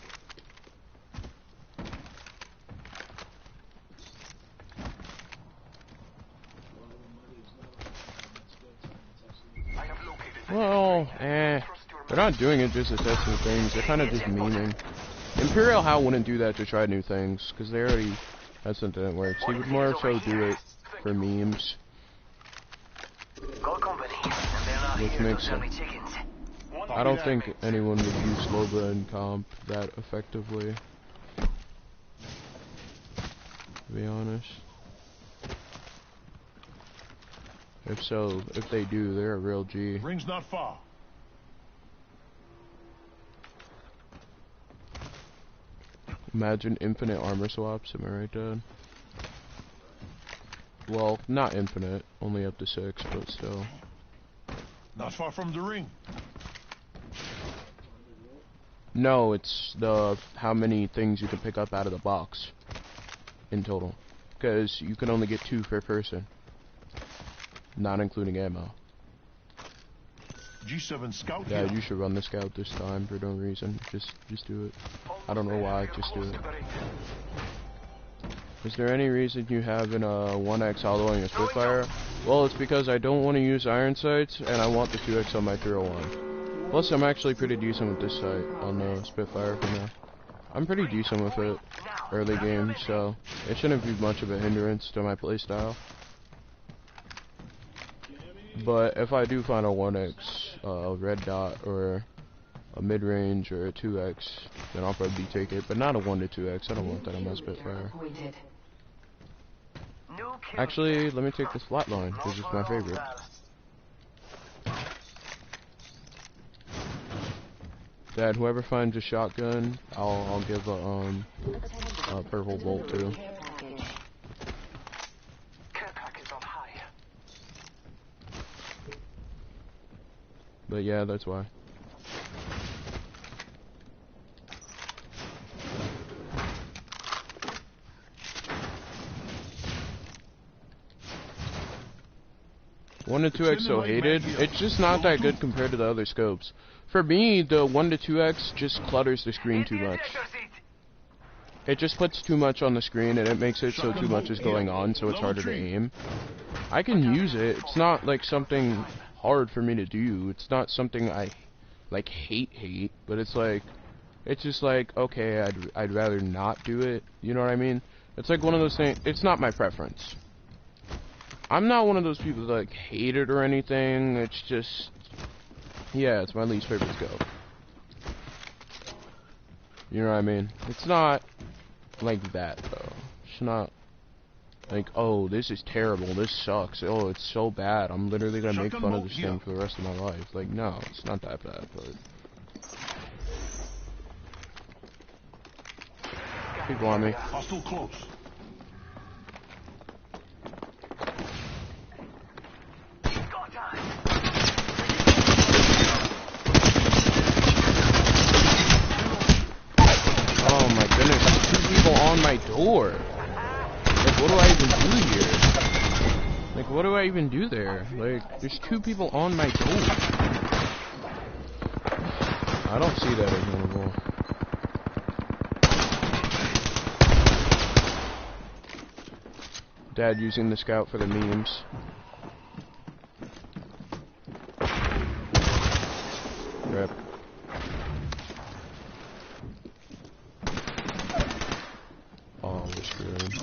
[SPEAKER 7] I have located the
[SPEAKER 1] Well, they're not doing it just to test new things. They're kind of just memeing. Imperial How wouldn't do that to try new things, because they already had something that works. He would more so do it for memes,
[SPEAKER 6] Got company, and they're not
[SPEAKER 1] which
[SPEAKER 6] here to
[SPEAKER 1] makes
[SPEAKER 6] sell
[SPEAKER 1] sense.
[SPEAKER 6] me chickens.
[SPEAKER 1] I don't think anyone would use Loba in comp that effectively, to be honest. If so, if they do, they're a real G.
[SPEAKER 2] Ring's not far.
[SPEAKER 1] Imagine infinite armor swaps, am I right, Dad? Well, not infinite, only up to 6, but still.
[SPEAKER 2] Not far from the ring.
[SPEAKER 1] No, it's the how many things you can pick up out of the box in total. Because you can only get 2 per person, not including ammo.
[SPEAKER 2] G7 Scout
[SPEAKER 1] Yeah,
[SPEAKER 2] here.
[SPEAKER 1] you should run the scout this time for no reason. Just do it. I don't know why, just do it. Is there any reason you have in a 1X hollowing a Spitfire? Well, it's because I don't want to use iron sights, and I want the 2X on my 301. Plus, I'm actually pretty decent with this sight on the Spitfire for now. I'm pretty decent with it early game, so it shouldn't be much of a hindrance to my playstyle. But if I do find a 1X red dot or a mid-range or a 2X, then I'll probably take it, but not a 1 to 2X. I don't want that on my Spitfire. Actually, let me take this flatline, because it's my favorite. Dad, whoever finds a shotgun, I'll give a purple bolt to.
[SPEAKER 7] Care package on high.
[SPEAKER 1] But yeah, that's why. One to 2X so hated. It's just not that good compared to the other scopes. For me, the 1 to 2X just clutters the screen too much. It just puts too much on the screen, and it makes it so too much is going on, so it's harder to aim. I can use it. It's not like something hard for me to do. It's not something I like hate, but it's like, it's just like, okay, I'd rather not do it. You know what I mean? It's like one of those things. It's not my preference. I'm not one of those people that like hate it or anything. It's just, yeah, it's my least favorite scope. You know what I mean? It's not like that though. It's not like, oh, this is terrible, this sucks, oh, it's so bad, I'm literally gonna make fun of this thing for the rest of my life. Like, no, it's not that bad, but people on me.
[SPEAKER 2] Hostile close.
[SPEAKER 1] Oh my goodness, there's 2 people on my door. Like, what do I even do here? Like, Like, what do I even do there? Like, there's 2 people on my door. I don't see that as winnable. Dad using the scout for the memes. Rip. Oh, we're screwed.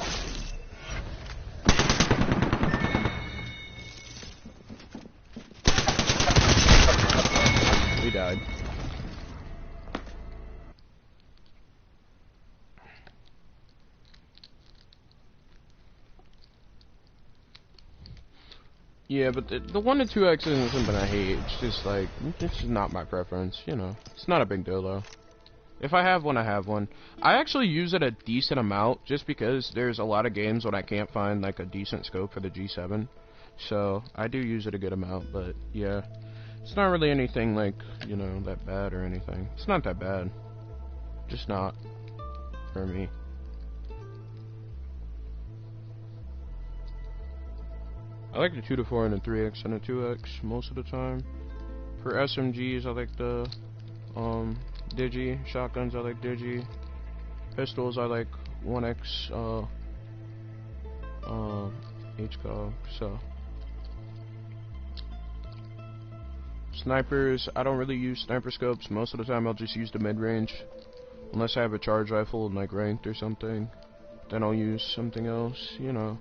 [SPEAKER 1] We died. Yeah, but the 1 to 2x isn't something I hate. It's just like, it's just not my preference, you know. It's not a big deal though. If I have one, I have one. I actually use it a decent amount just because there's a lot of games when I can't find like a decent scope for the G7. So I do use it a good amount, but yeah. It's not really anything like, you know, that bad or anything. It's not that bad. Just not for me. I like the 2 to 4 and the 3x and the 2x most of the time. For SMGs, I like the Digi. Shotguns, I like Digi. Pistols, I like 1x HCOG. So snipers, I don't really use sniper scopes. Most of the time, I'll just use the mid-range, unless I have a charge rifle and like ranked or something. Then I'll use something else. You know.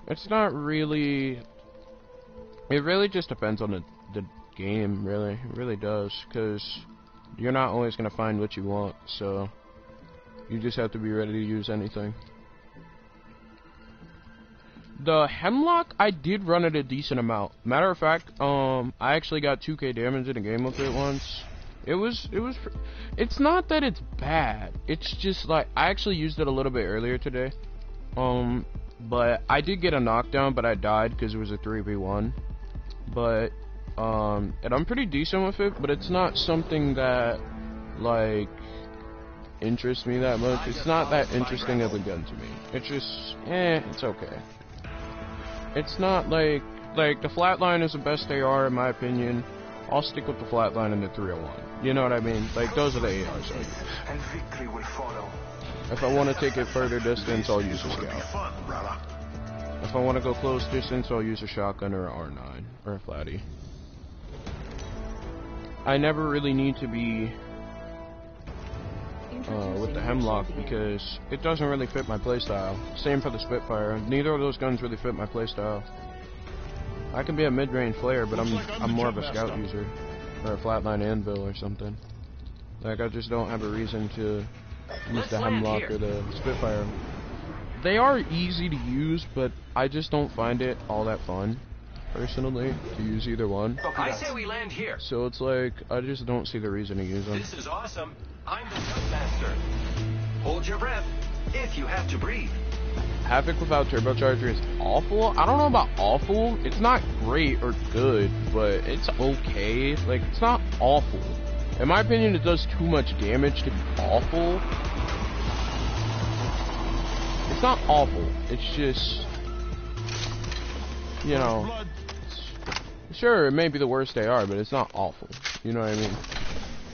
[SPEAKER 1] It's not really... It really just depends on the game, really. It really does, because you're not always going to find what you want, so you just have to be ready to use anything. The Hemlock, I did run it a decent amount. Matter of fact, I actually got 2k damage in a game with it once. It's not that it's bad. It's just like, I actually used it a little bit earlier today. But I did get a knockdown, but I died because it was a 3v1. But, and I'm pretty decent with it, but it's not something that, like, interests me that much. It's not that interesting of a gun to me. It's just, it's okay. It's not like the Flatline is the best AR in my opinion. I'll stick with the Flatline and the 301. You know what I mean? Like, those are the ARs I use.
[SPEAKER 3] And victory will follow.
[SPEAKER 1] If I want to take it further distance, I'll use a scout. If I want to go close distance, I'll use a shotgun or an R9 or a flatty. I never really need to be with the Hemlock because it doesn't really fit my playstyle. Same for the Spitfire. Neither of those guns really fit my playstyle. I can be a mid-range player, but I'm more of a scout user or a flatline anvil or something. Like, I just don't have a reason to use the Hemlock or the Spitfire. They are easy to use, but I just don't find it all that fun, personally, to use either one.
[SPEAKER 6] I say we land here.
[SPEAKER 1] So it's like, I just don't see the reason to use them.
[SPEAKER 6] This is awesome. I'm the Gunmaster. Hold your breath if you have to breathe.
[SPEAKER 1] Havoc without turbocharger is awful. I don't know about awful. It's not great or good, but it's okay. Like, it's not awful. In my opinion, it does too much damage to be awful. It's not awful. It's just, you know, sure, it may be the worst AR, but it's not awful. You know what I mean?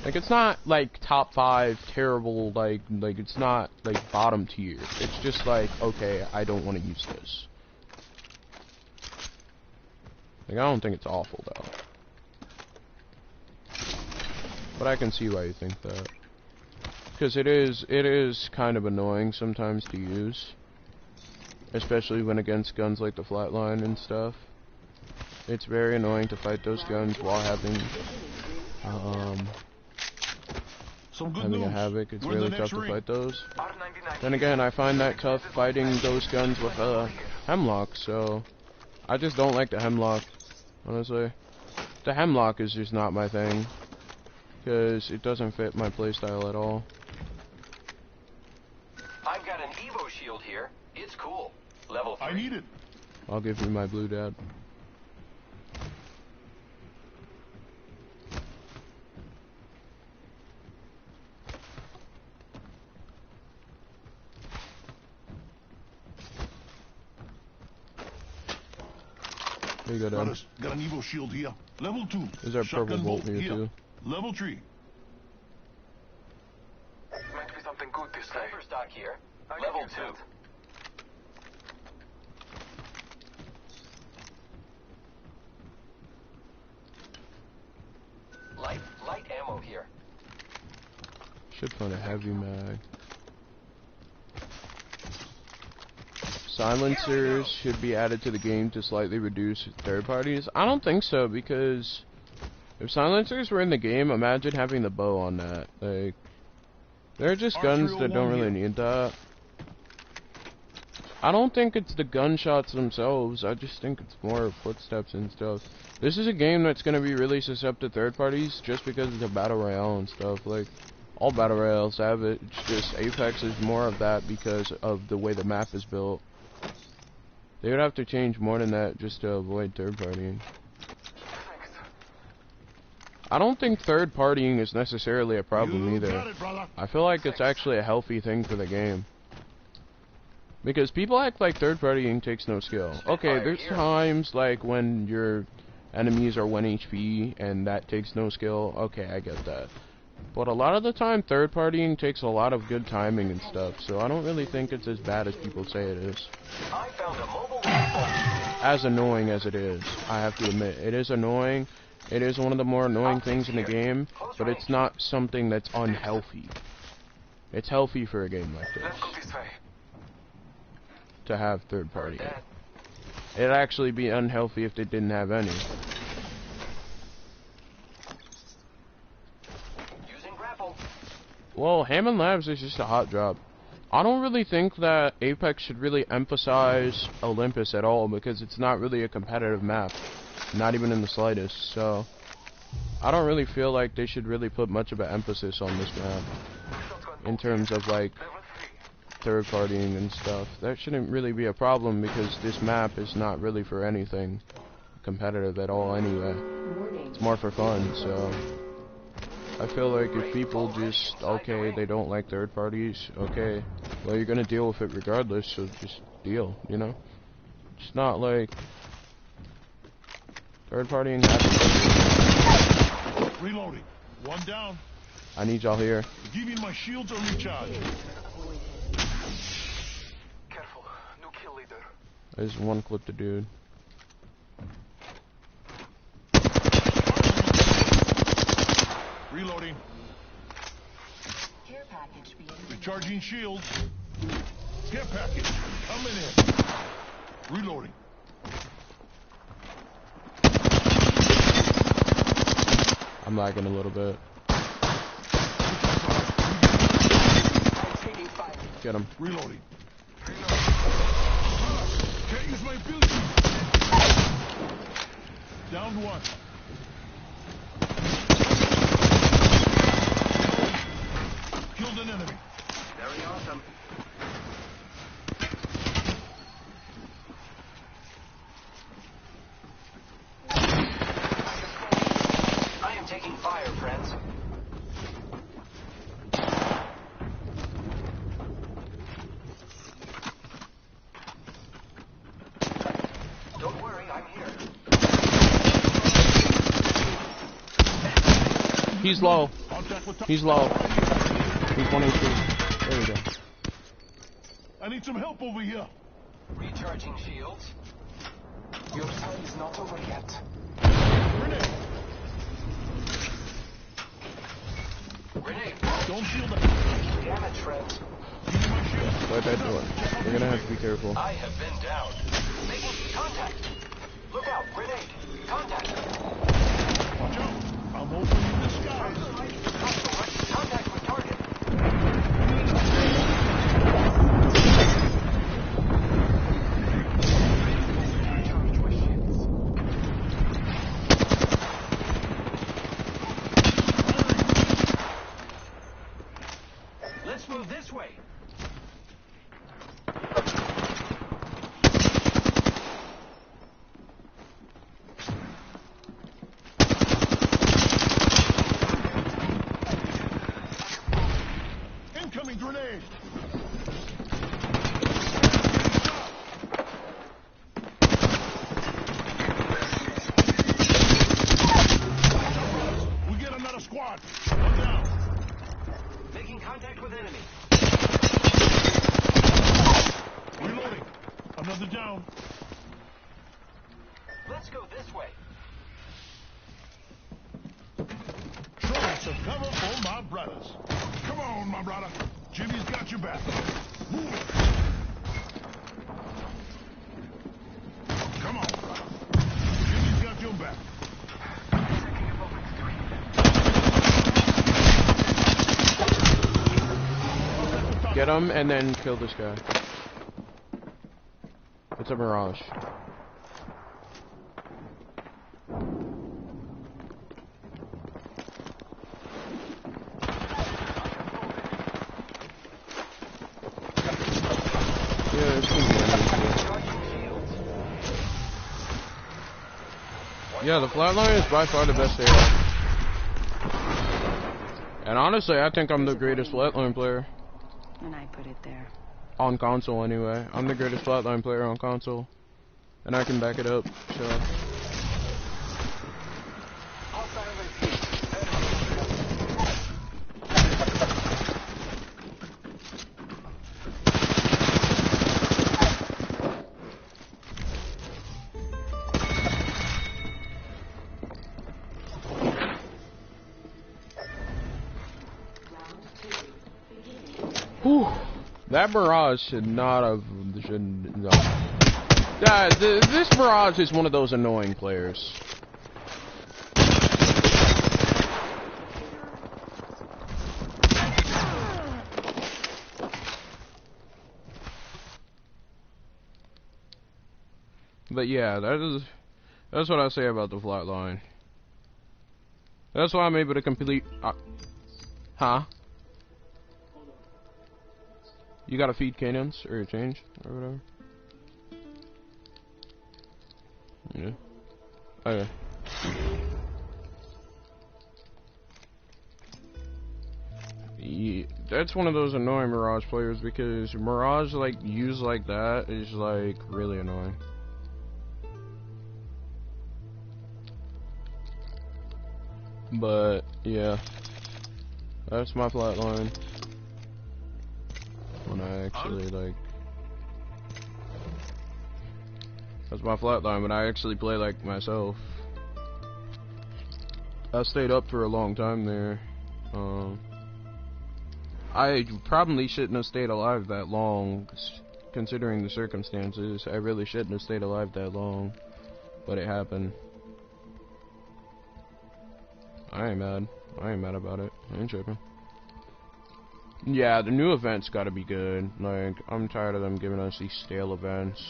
[SPEAKER 1] Like, it's not like top 5 terrible, like it's not like bottom tier. It's just like, okay, I don't want to use this. Like, I don't think it's awful though. But I can see why you think that. Because it is kind of annoying sometimes to use. Especially when against guns like the Flatline and stuff. It's very annoying to fight those guns while having a Havoc. It's really tough to fight those. Then again, I find that tough fighting those guns with a Hemlock, so I just don't like the Hemlock, honestly. The Hemlock is just not my thing. Because it doesn't fit my playstyle at all.
[SPEAKER 6] I've got an Evo shield here. It's cool. Level 3.
[SPEAKER 2] I need it.
[SPEAKER 1] I'll give you my blue, Dad. There you go, Dan.
[SPEAKER 2] Brothers, got an Evo shield here. Level 2.
[SPEAKER 1] There's our purple
[SPEAKER 2] Shotgun
[SPEAKER 1] bolt
[SPEAKER 2] bolt
[SPEAKER 1] here, too.
[SPEAKER 2] Level 3.
[SPEAKER 7] Might be something good this way.
[SPEAKER 6] Sniper stock here.
[SPEAKER 7] I
[SPEAKER 6] Level
[SPEAKER 7] can use
[SPEAKER 6] 2.
[SPEAKER 7] that.
[SPEAKER 6] Light ammo here.
[SPEAKER 1] Should find a heavy mag. Silencers should be added to the game to slightly reduce third parties. I don't think so, because if silencers were in the game, imagine having the bow on that. Like, they're just guns that don't really need that. I don't think it's the gunshots themselves. I just think it's more footsteps and stuff. This is a game that's going to be really susceptible to third parties just because it's a battle royale and stuff. Like, all battle royales have it. It's just Apex is more of that because of the way the map is built. They would have to change more than that just to avoid third partying. I don't think third partying is necessarily a problem
[SPEAKER 2] You
[SPEAKER 1] either.
[SPEAKER 2] got it, brother.
[SPEAKER 1] I feel like it's actually a healthy thing for the game. Because people act like third partying takes no skill. Okay, there's times like when your enemies are 1 HP and that takes no skill. Okay, I get that. But a lot of the time, third partying takes a lot of good timing and stuff. So I don't really think it's as bad as people say it is.
[SPEAKER 6] I found a mobile rifle.
[SPEAKER 1] As annoying as it is, I have to admit, it is annoying. It is one of the more annoying things in the game, but it's not something that's unhealthy. It's healthy for a game like
[SPEAKER 7] Let's go
[SPEAKER 1] this
[SPEAKER 7] this way.
[SPEAKER 1] to have third party. It'd actually be unhealthy if they didn't have any.
[SPEAKER 6] Using grapple.
[SPEAKER 1] Well, Hammond Labs is just a hot drop. I don't really think that Apex should really emphasize Olympus at all because it's not really a competitive map. Not even in the slightest, so I don't really feel like they should really put much of an emphasis on this map in terms of like third partying and stuff. That shouldn't really be a problem because this map is not really for anything competitive at all anyway. It's more for fun, so I feel like if people just, okay, they don't like third parties, okay, well, you're gonna deal with it regardless, so just deal, you know? It's not like third partying happens.
[SPEAKER 2] Reloading. One down.
[SPEAKER 1] I need y'all here.
[SPEAKER 2] Give me my shields or recharge.
[SPEAKER 7] Careful. New kill leader.
[SPEAKER 1] There's one clip to dude.
[SPEAKER 2] Reloading.
[SPEAKER 5] Care package being
[SPEAKER 2] Recharging shields. Care package. Coming in. Reloading.
[SPEAKER 1] I'm lagging a little bit. Get him.
[SPEAKER 2] Reloading. Can't use my ability. Down one. Killed an enemy.
[SPEAKER 6] Very awesome. I am taking fire, friends. Don't worry, I'm here.
[SPEAKER 1] He's low.
[SPEAKER 2] Contact with
[SPEAKER 1] He's low. He's 1 HP. There we go.
[SPEAKER 2] I need some help over here.
[SPEAKER 6] Recharging shields.
[SPEAKER 7] Your time is not over yet.
[SPEAKER 2] Grenade.
[SPEAKER 6] Grenade.
[SPEAKER 2] Don't shield them.
[SPEAKER 7] Damage, friend.
[SPEAKER 2] Give me my shield.
[SPEAKER 1] Right that door. We're gonna have to be careful.
[SPEAKER 6] I have been down. Making contact. Look out, grenade. Contact.
[SPEAKER 2] Watch out. I'm opening the skies.
[SPEAKER 6] Contact with target.
[SPEAKER 7] Charge my shields.
[SPEAKER 6] Let's move this way. go this way.
[SPEAKER 2] Throw some cover for my brothers. Come on, my brother. Jimmy's got your back. Move it. Come on, brother. Jimmy's got your back.
[SPEAKER 1] Get him and then kill this guy. It's a Mirage. Yeah, it's gonna be yeah, the flatline is by far the best AR. And honestly, I think I'm the greatest flatline player.
[SPEAKER 5] And I put it there.
[SPEAKER 1] On console, anyway. I'm the greatest flatline player on console. And I can back it up, so. Whew. That Mirage should not have. No. This Mirage is one of those annoying players. But yeah, that's what I say about the flatline. That's why I'm able to complete. Huh? You gotta feed cannons or change or whatever. Yeah. Okay. Yeah, that's one of those annoying Mirage players because Mirage like used like that is like really annoying. But yeah, that's my flatline. When I actually like, that's my flatline when I actually play like myself. I stayed up for a long time there. I probably shouldn't have stayed alive that long, considering the circumstances. I really shouldn't have stayed alive that long, but it happened. I ain't mad. I ain't mad about it. I ain't tripping. Yeah, the new events gotta be good. Like, I'm tired of them giving us these stale events.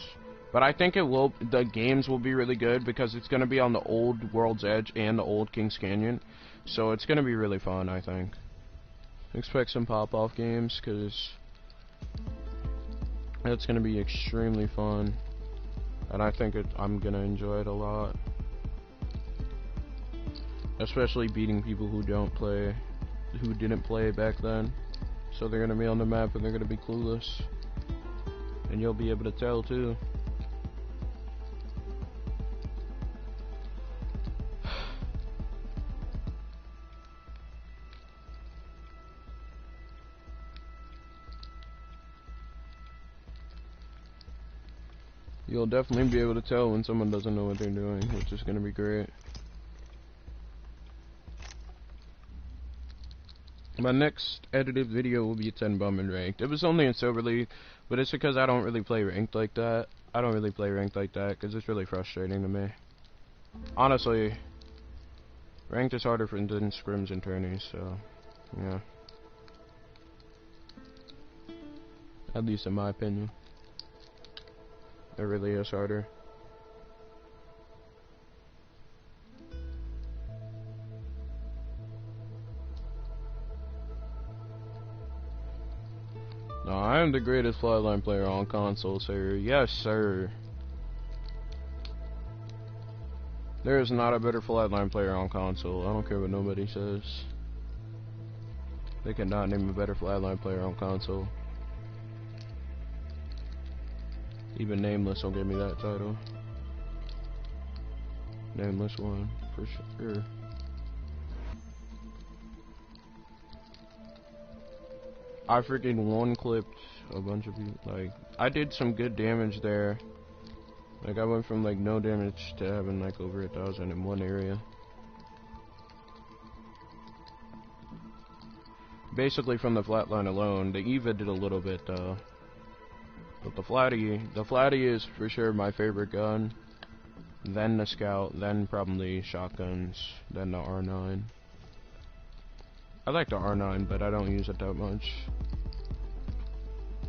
[SPEAKER 1] But I think the games will be really good because it's gonna be on the old World's Edge and the old Kings Canyon. So it's gonna be really fun, I think. Expect some pop-off games, because it's gonna be extremely fun. And I think I'm gonna enjoy it a lot. Especially beating people who didn't play back then. So they're gonna be on the map and they're gonna be clueless. And you'll be able to tell too. You'll definitely be able to tell when someone doesn't know what they're doing, which is gonna be great. My next edited video will be a 10 bomb and ranked. It was only in Silver League, but it's because I don't really play ranked like that. I don't really play ranked like that because it's really frustrating to me. Honestly, ranked is harder than scrims and tourneys, so yeah. At least in my opinion. It really is harder. No, I am the greatest flatline player on console, sir. Yes, sir. There is not a better flatline player on console. I don't care what nobody says. They cannot name a better flatline player on console. Even Nameless will give me that title. Nameless one, for sure. I freaking one-clipped a bunch of people. Like, I did some good damage there. Like, I went from, like, no damage to having, like, over 1,000 in one area. Basically, from the flatline alone. The Eva did a little bit, though. But the Flatty is for sure my favorite gun. Then the Scout, then probably shotguns, then the R9. I like the R9, but I don't use it that much.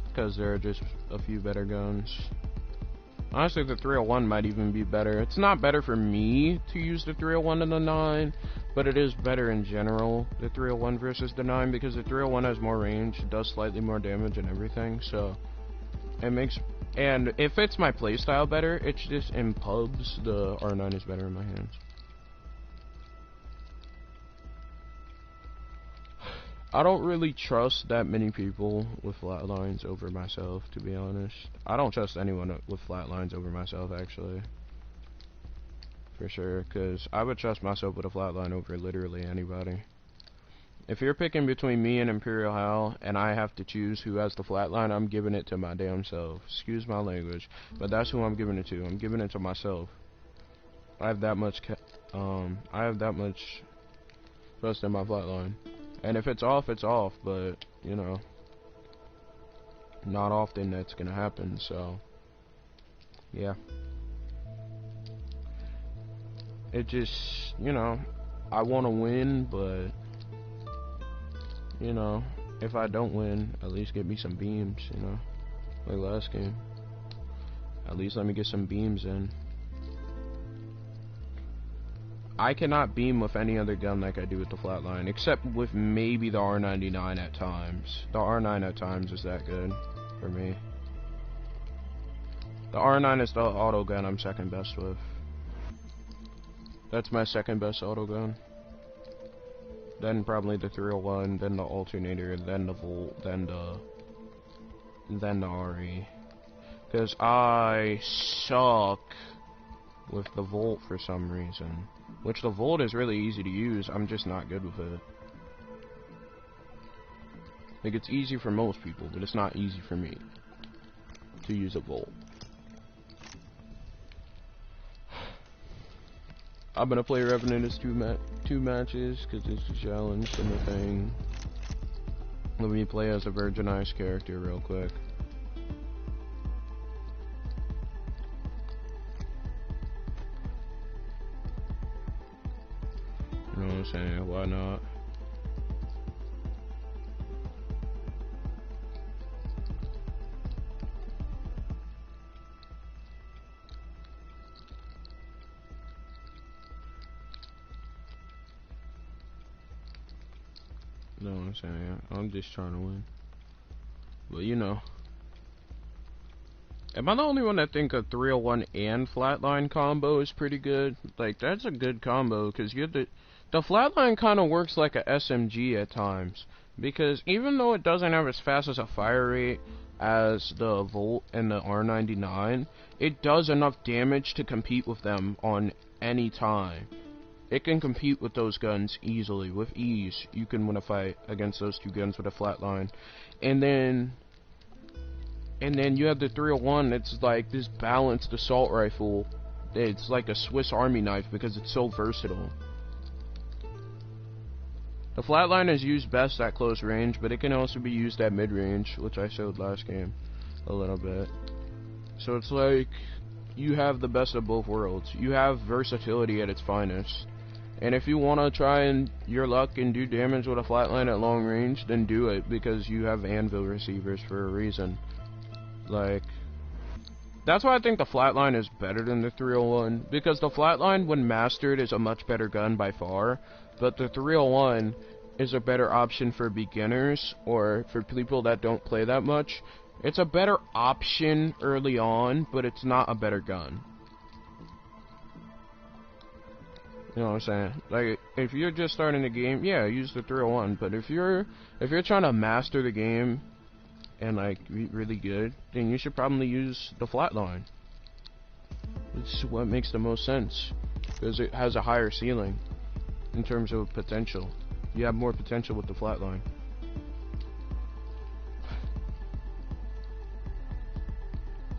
[SPEAKER 1] Because there are just a few better guns. Honestly, the 301 might even be better. It's not better for me to use the 301 and the 9, but it is better in general, the 301 versus the 9, because the 301 has more range, does slightly more damage and everything, so it makes, and it fits my playstyle better. It's just in pubs, the R9 is better in my hands. I don't really trust that many people with flatlines over myself, to be honest. I don't trust anyone with flatlines over myself, actually. For sure, because I would trust myself with a flatline over literally anybody. If you're picking between me and Imperial Hal, and I have to choose who has the flatline, I'm giving it to my damn self. Excuse my language, but that's who I'm giving it to. I'm giving it to myself. I have that much trust in my flatline. And if it's off, it's off, but, you know, not often that's gonna happen, so, yeah. It just, you know, I want to win, but, you know, if I don't win, at least get me some beams, you know, like last game. At least let me get some beams in. I cannot beam with any other gun like I do with the flatline, except with maybe the R99 at times. The R9 at times is that good for me. The R9 is the auto gun I'm second best with. That's my second best auto gun. Then probably the 301, then the alternator, then the Volt, then the RE. Because I suck with the Volt for some reason. Which the Volt is really easy to use, I'm just not good with it. Like, it's easy for most people, but it's not easy for me to use a Volt. I'm gonna play Revenant as two matches, because it's a challenge and a thing. Let me play as a Virgin Ice character real quick. You know what I'm saying? Why not? You know what I'm saying? I'm just trying to win. But you know. Am I the only one that think a 301 and flatline combo is pretty good? Like, that's a good combo, because you have the flatline kind of works like a SMG at times, because even though it doesn't have as fast as a fire rate as the Volt and the R99, it does enough damage to compete with them on any time. It can compete with those guns easily, with ease. You can win a fight against those two guns with a flatline. And then you have the 301, it's like this balanced assault rifle. It's like a Swiss Army knife because it's so versatile. The flatline is used best at close range, but it can also be used at mid-range, which I showed last game a little bit. So it's like, you have the best of both worlds. You have versatility at its finest. And if you want to try and your luck and do damage with a flatline at long range, then do it, because you have anvil receivers for a reason. Like, that's why I think the flatline is better than the 301, because the flatline, when mastered, is a much better gun by far, but the 301 is a better option for beginners, or for people that don't play that much. It's a better option early on, but it's not a better gun. You know what I'm saying? Like, if you're just starting the game, yeah, use the 301, but if you're trying to master the game and like be really good, then you should probably use the flatline. It's what makes the most sense, because it has a higher ceiling in terms of potential. You have more potential with the flatline.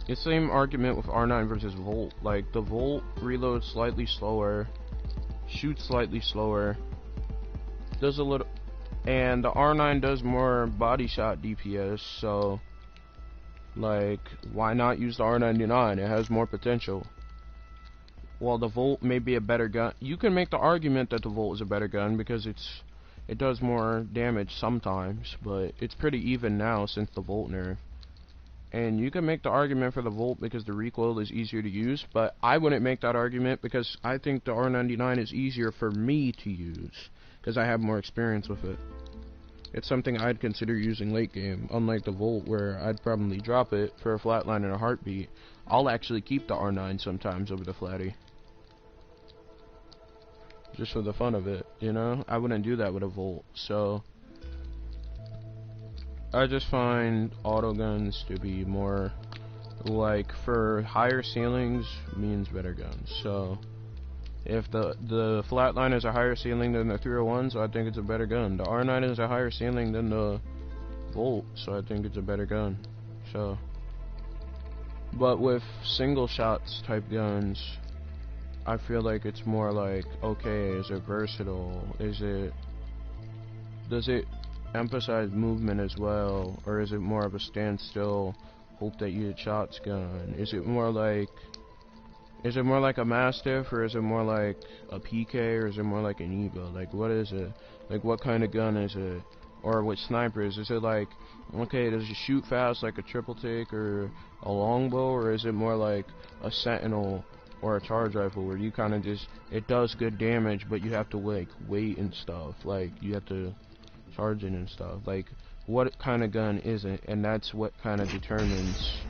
[SPEAKER 1] It's the same argument with R9 versus Volt. Like, the Volt reloads slightly slower, shoots slightly slower, does a little, and the R9 does more body shot DPS, so, like, why not use the R99? It has more potential. While the Volt may be a better gun, you can make the argument that the Volt is a better gun because it does more damage sometimes, but it's pretty even now since the Volt nerf. And you can make the argument for the Volt because the recoil is easier to use, but I wouldn't make that argument because I think the R99 is easier for me to use because I have more experience with it. It's something I'd consider using late game, unlike the Volt where I'd probably drop it for a flatline in a heartbeat. I'll actually keep the R9 sometimes over the flatty. Just for the fun of it, you know? I wouldn't do that with a Volt, so I just find auto guns to be more, like, for higher ceilings means better guns. So if the flatline is a higher ceiling than the 301, so I think it's a better gun. The R9 is a higher ceiling than the Volt, so I think it's a better gun. So, but with single shots type guns, I feel like it's more like, okay, is it versatile? Does it emphasize movement as well, or is it more of a standstill, hope that you hit shots gun? Is it more like a Mastiff, or is it more like a PK, or is it more like an Evo? Like, what is it? Like, what kind of gun is it? Or with snipers, is it like, okay, does it shoot fast like a triple take or a longbow, or is it more like a Sentinel or a charge rifle where you kind of just, it does good damage, but you have to like wait and stuff, like you have to charge it and stuff. Like, what kind of gun is it? And that's what kind of determines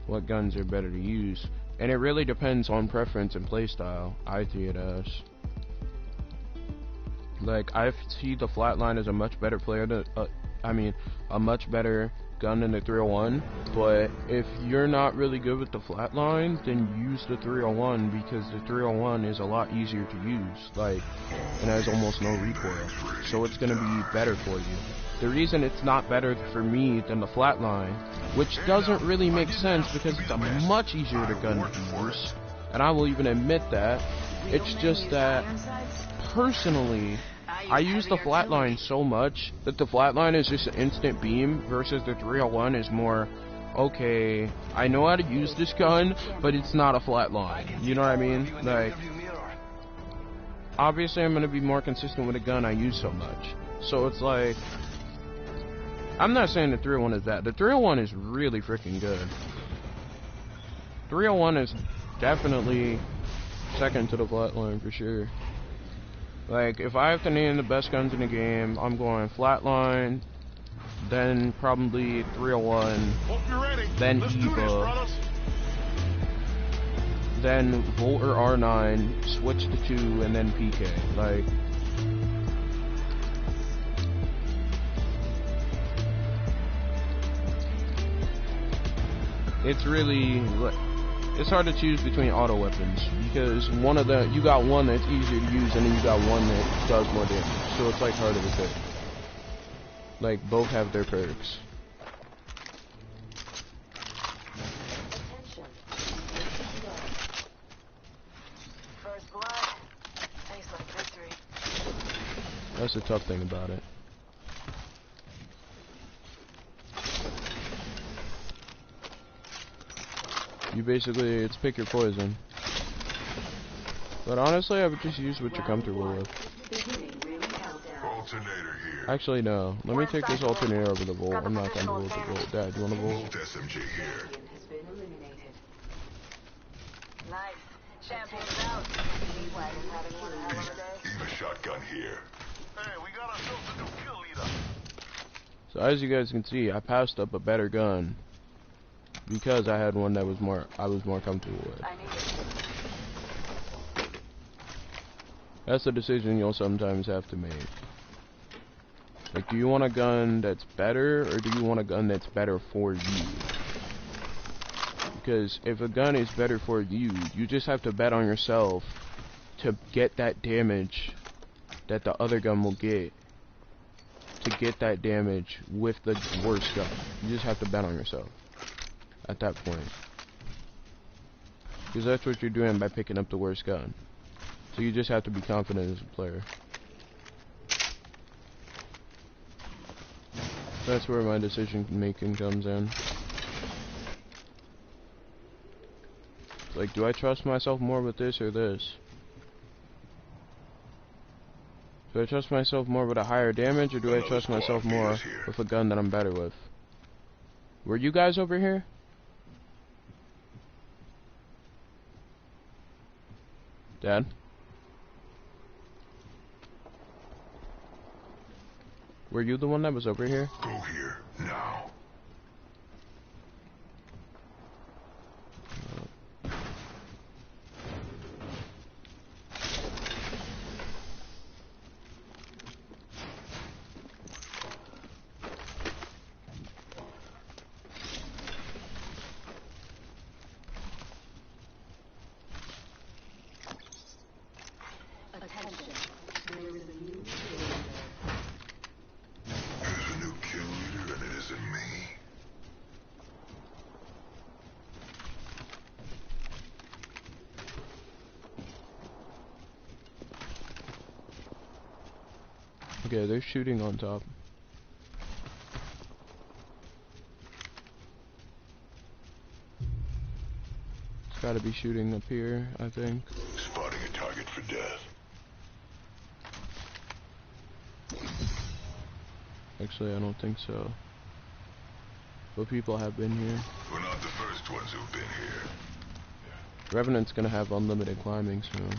[SPEAKER 1] what guns are better to use. And it really depends on preference and playstyle, I see it as. Like, I see the flatline as a much better player than, a much better gun than the 301, but if you're not really good with the flatline, then use the 301 because the 301 is a lot easier to use, like, and has almost no recoil, so it's gonna be better for you. The reason it's not better for me than the flatline, which doesn't really make sense because it's a much easier gun to use, and I will even admit that, it's just that personally I use the flatline so much that the flatline is just an instant beam versus the 301 is more, okay, I know how to use this gun, but it's not a flatline. You know what I mean? Like, obviously I'm going to be more consistent with a gun I use so much. So it's like, I'm not saying the 301 is bad. The 301 is really freaking good. 301 is definitely second to the flatline for sure. Like, if I have to name the best guns in the game, I'm going flatline, then probably 301, then Eva, then Volt or R9, switch to 2, and then PK. Like, it's really, it's hard to choose between auto weapons because you got one that's easier to use and then you got one that does more damage. So it's like harder to pick. Like, both have their perks.
[SPEAKER 5] First blood. Tastes like victory.
[SPEAKER 1] That's the tough thing about it. You basically, it's pick your poison. But honestly, I would just use what you're comfortable with.
[SPEAKER 2] Alternator here.
[SPEAKER 1] Actually, no. Let me take this alternator over the Volt. I'm not comfortable with the Volt. Dad, you want a Volt?
[SPEAKER 2] Volt SMG here.
[SPEAKER 5] Nice. Champion's out. Speedwagon's having one hell of a day.
[SPEAKER 2] Eva shotgun here. Hey, we got ourselves a new kill leader.
[SPEAKER 1] So as you guys can see, I passed up a better gun because I had one that was I was more comfortable with. That's a decision you'll sometimes have to make. Like, do you want a gun that's better, or do you want a gun that's better for you? Because if a gun is better for you, you just have to bet on yourself to get that damage that the other gun will get. To get that damage with the worst gun. You just have to bet on yourself at that point. Because that's what you're doing by picking up the worst gun. So you just have to be confident as a player. That's where my decision making comes in. It's like, do I trust myself more with this or this? Do I trust myself more with a higher damage, or do I trust myself more with a gun that I'm better with? Were you guys over here? Dad? Were you the one that was over here?
[SPEAKER 2] Go here, now.
[SPEAKER 1] Okay, they're shooting on top. It's gotta be shooting up here, I think.
[SPEAKER 2] Spotting a target for death.
[SPEAKER 1] Actually, I don't think so. But people have been here.
[SPEAKER 2] We're not the first ones who've been here.
[SPEAKER 1] Revenant's gonna have unlimited climbing soon.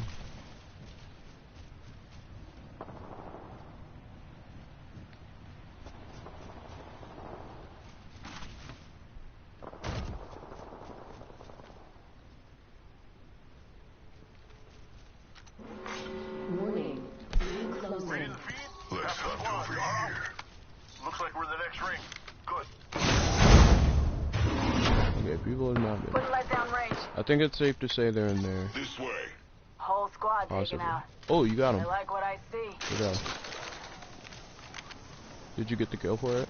[SPEAKER 2] Let's hunt over here.
[SPEAKER 3] Looks like we're in the next ring. Good.
[SPEAKER 1] Okay, people have not been.
[SPEAKER 5] Wouldn't let down range.
[SPEAKER 1] I think it's safe to say they're in there.
[SPEAKER 2] This way.
[SPEAKER 5] Whole squad
[SPEAKER 1] Possibly.
[SPEAKER 5] taken out.
[SPEAKER 1] Oh, you got
[SPEAKER 5] I
[SPEAKER 1] him.
[SPEAKER 5] like what I see.
[SPEAKER 1] Good job. Did you get the kill for it?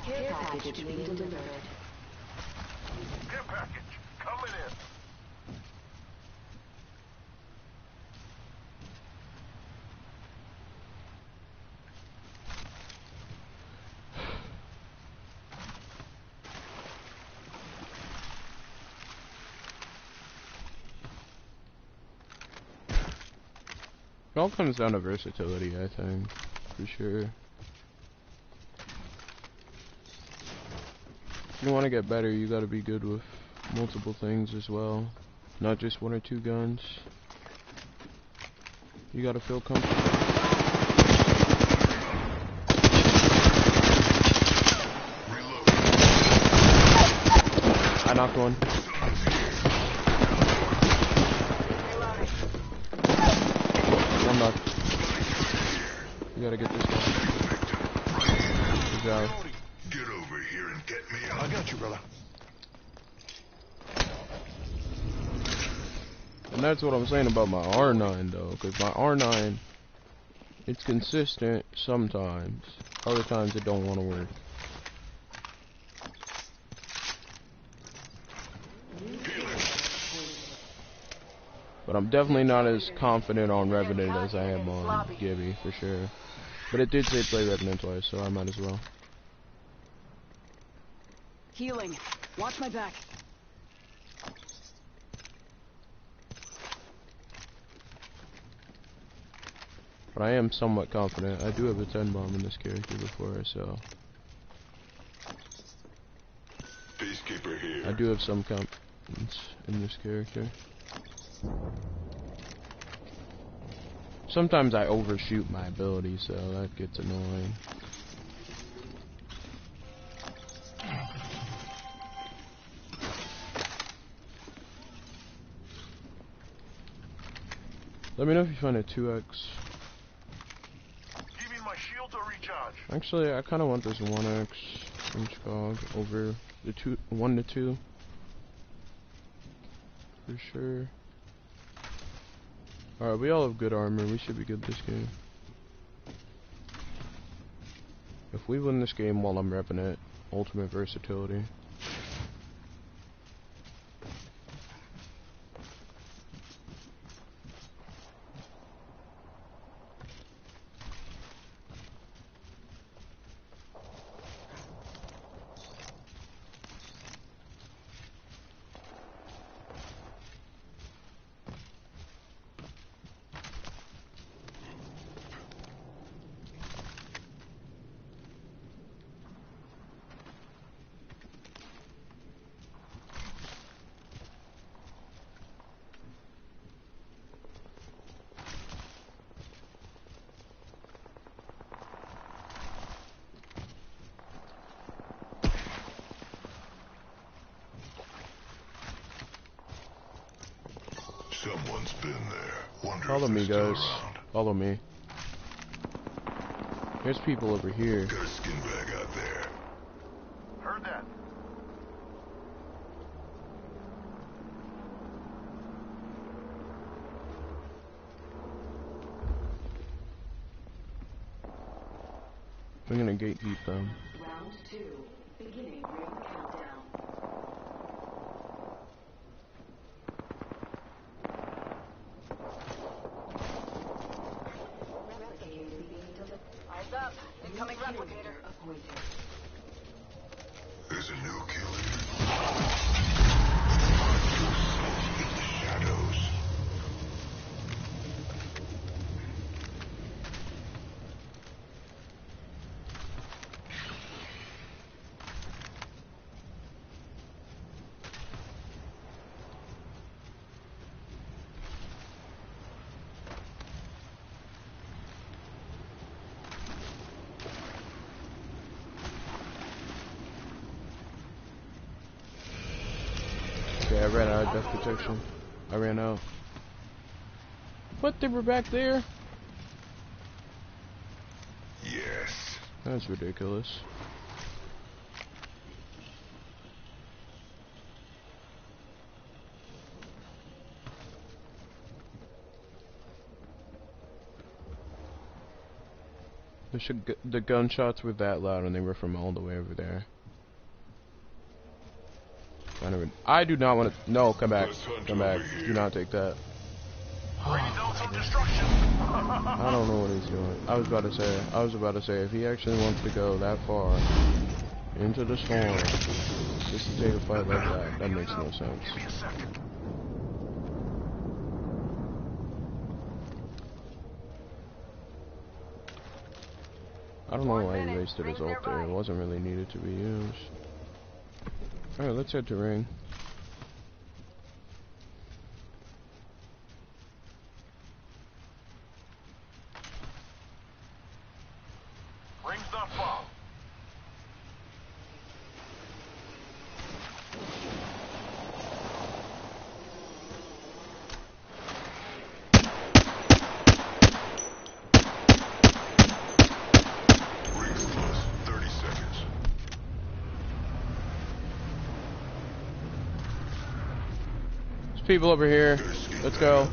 [SPEAKER 5] Care package being delivered.
[SPEAKER 3] Care package coming in.
[SPEAKER 1] It all comes down to versatility, I think, for sure. If you want to get better, you gotta be good with multiple things as well. Not just one or two guns. You gotta feel comfortable. I knocked one. One knock. You gotta get this guy. Good job.
[SPEAKER 2] Get over here and get me
[SPEAKER 3] I
[SPEAKER 2] out.
[SPEAKER 3] got you, brother.
[SPEAKER 1] And that's what I'm saying about my R9 though, because my R9, it's consistent sometimes. Other times it don't want to work. But I'm definitely not as confident on Revenant as I am on Gibby, for sure. But it did say play Revenant twice, so I might as well.
[SPEAKER 5] Healing. Watch my back.
[SPEAKER 1] But I am somewhat confident. I do have a 10 bomb in this character before, so
[SPEAKER 2] Peacekeeper here.
[SPEAKER 1] I do have some confidence in this character. Sometimes I overshoot my ability, so that gets annoying. Let me know if you find a 2x.
[SPEAKER 3] Giving my shield to recharge.
[SPEAKER 1] Actually, I kind of want this 1x from Skog over the 1 to 2. For sure. Alright, we all have good armor. We should be good this game. If we win this game while I'm repping it, ultimate versatility.
[SPEAKER 2] Someone's been there. Wonder
[SPEAKER 1] Follow
[SPEAKER 2] if
[SPEAKER 1] me,
[SPEAKER 2] they're still
[SPEAKER 1] guys.
[SPEAKER 2] around.
[SPEAKER 1] Follow me. There's people over here.
[SPEAKER 2] Got a skin bag out there.
[SPEAKER 3] Heard that.
[SPEAKER 1] I'm gonna gatekeep them.
[SPEAKER 5] Round 2. Beginning ring countdown. Eyes up. Incoming replicator. Appointed.
[SPEAKER 2] There's a new kill here. In the shadows.
[SPEAKER 1] Okay, I ran out of death protection. I ran out. What? They were back there?
[SPEAKER 2] Yes.
[SPEAKER 1] That's ridiculous. The gunshots were that loud and they were from all the way over there. I do not want to. No, come back. Come back. Do not take that. I don't know what he's doing. I was about to say, if he actually wants to go that far into the storm just to take a fight like that, that makes no sense. I don't know why he wasted his ult there. It wasn't really needed to be used. Alright, let's head to ring.
[SPEAKER 3] Ring's not far.
[SPEAKER 2] Rings close. 30 seconds.
[SPEAKER 1] There's people over here. Let's go.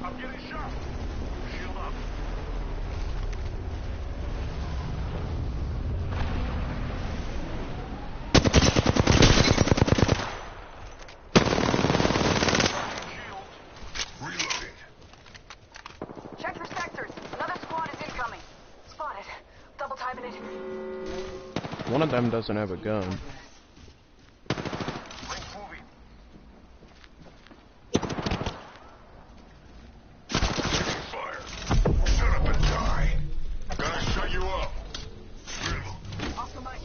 [SPEAKER 3] I'm getting shot. Shield up. Shield.
[SPEAKER 2] Reloading.
[SPEAKER 5] Check your sectors. Another squad is incoming. Spotted. Double timing it.
[SPEAKER 1] One of them doesn't have a gun.
[SPEAKER 3] Ring's moving.
[SPEAKER 2] Taking fire. Shut up and die. Gotta shut you up. Dribble.
[SPEAKER 5] Oscar Mike.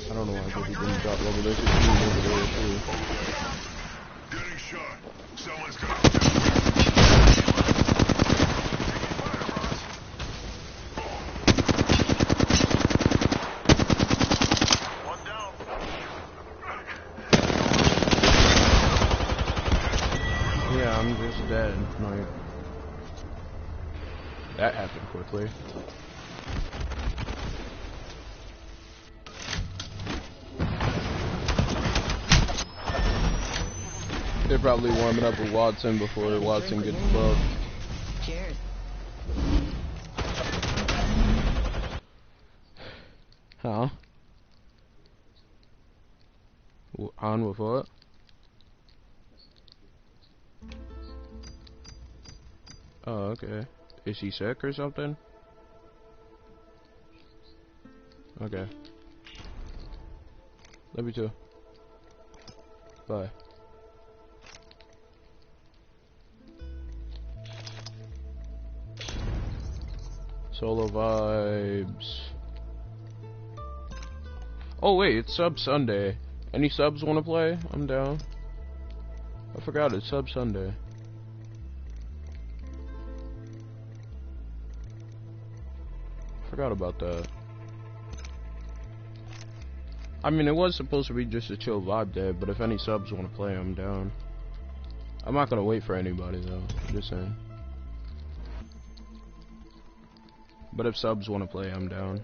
[SPEAKER 1] I don't know why people didn't drop over there. There's a team over there too.
[SPEAKER 2] Getting shot. Someone's got
[SPEAKER 3] One down.
[SPEAKER 1] Yeah, I'm just dead. Like, that happened quickly. They're probably warming up with Watson before Watson gets buffed.
[SPEAKER 5] Cheers.
[SPEAKER 1] Huh? On with what? Oh, okay. Is he sick or something? Okay. Love you too. Bye. Solo vibes. Oh wait, it's Sub Sunday. Any subs want to play? I'm down. I forgot it's Sub Sunday. Forgot about that. I mean, it was supposed to be just a chill vibe day, but if any subs want to play, I'm down. I'm not gonna wait for anybody though. Just saying. But if subs want to play, I'm down.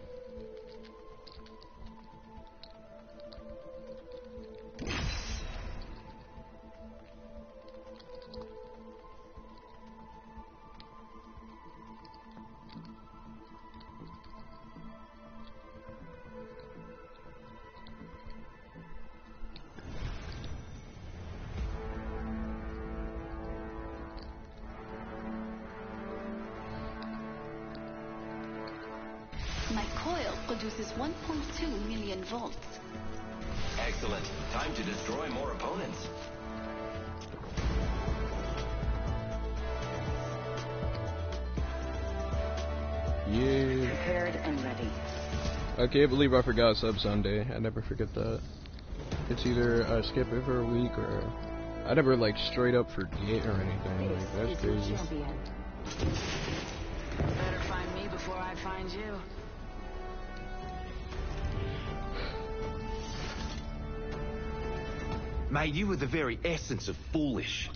[SPEAKER 8] My coil produces 1.2 million volts.
[SPEAKER 6] Excellent. Time to destroy more opponents.
[SPEAKER 1] Yeah.
[SPEAKER 5] Prepared and ready.
[SPEAKER 1] I can't believe I forgot Sub Sunday. I never forget that. It's either I skip it for a week or I never like straight up forget or anything. Like that's crazy.
[SPEAKER 5] Better find me before I find you.
[SPEAKER 6] Mate, you were the very essence of foolish.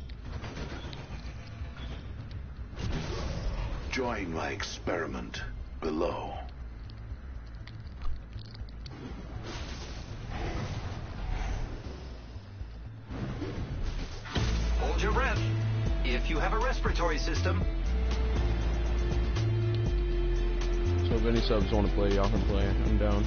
[SPEAKER 2] Join my experiment below.
[SPEAKER 6] Hold your breath. If you have a respiratory system.
[SPEAKER 1] So if any subs want to play, y'all can play. I'm down.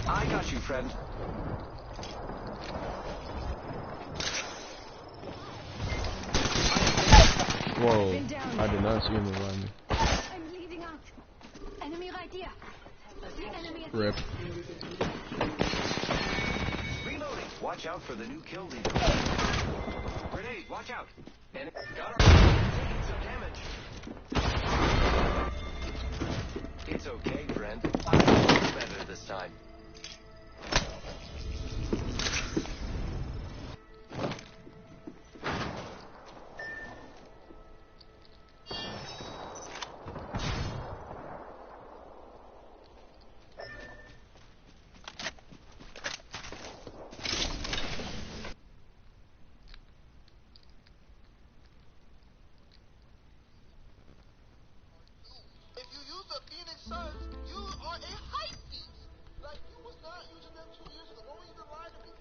[SPEAKER 6] I got you, friend.
[SPEAKER 1] Whoa, I did not see him around me.
[SPEAKER 8] I'm bleeding out. Enemy right here. The enemy is
[SPEAKER 1] Rip.
[SPEAKER 6] Reloading. Watch out for the new kill leader. Grenade, watch out. And got her. Taking some damage. It's okay, friend. I know better this time.
[SPEAKER 9] If you use the Phoenix Suns, you are a hype beast. Like, you was not using them 2 years ago. Don't even lie to me.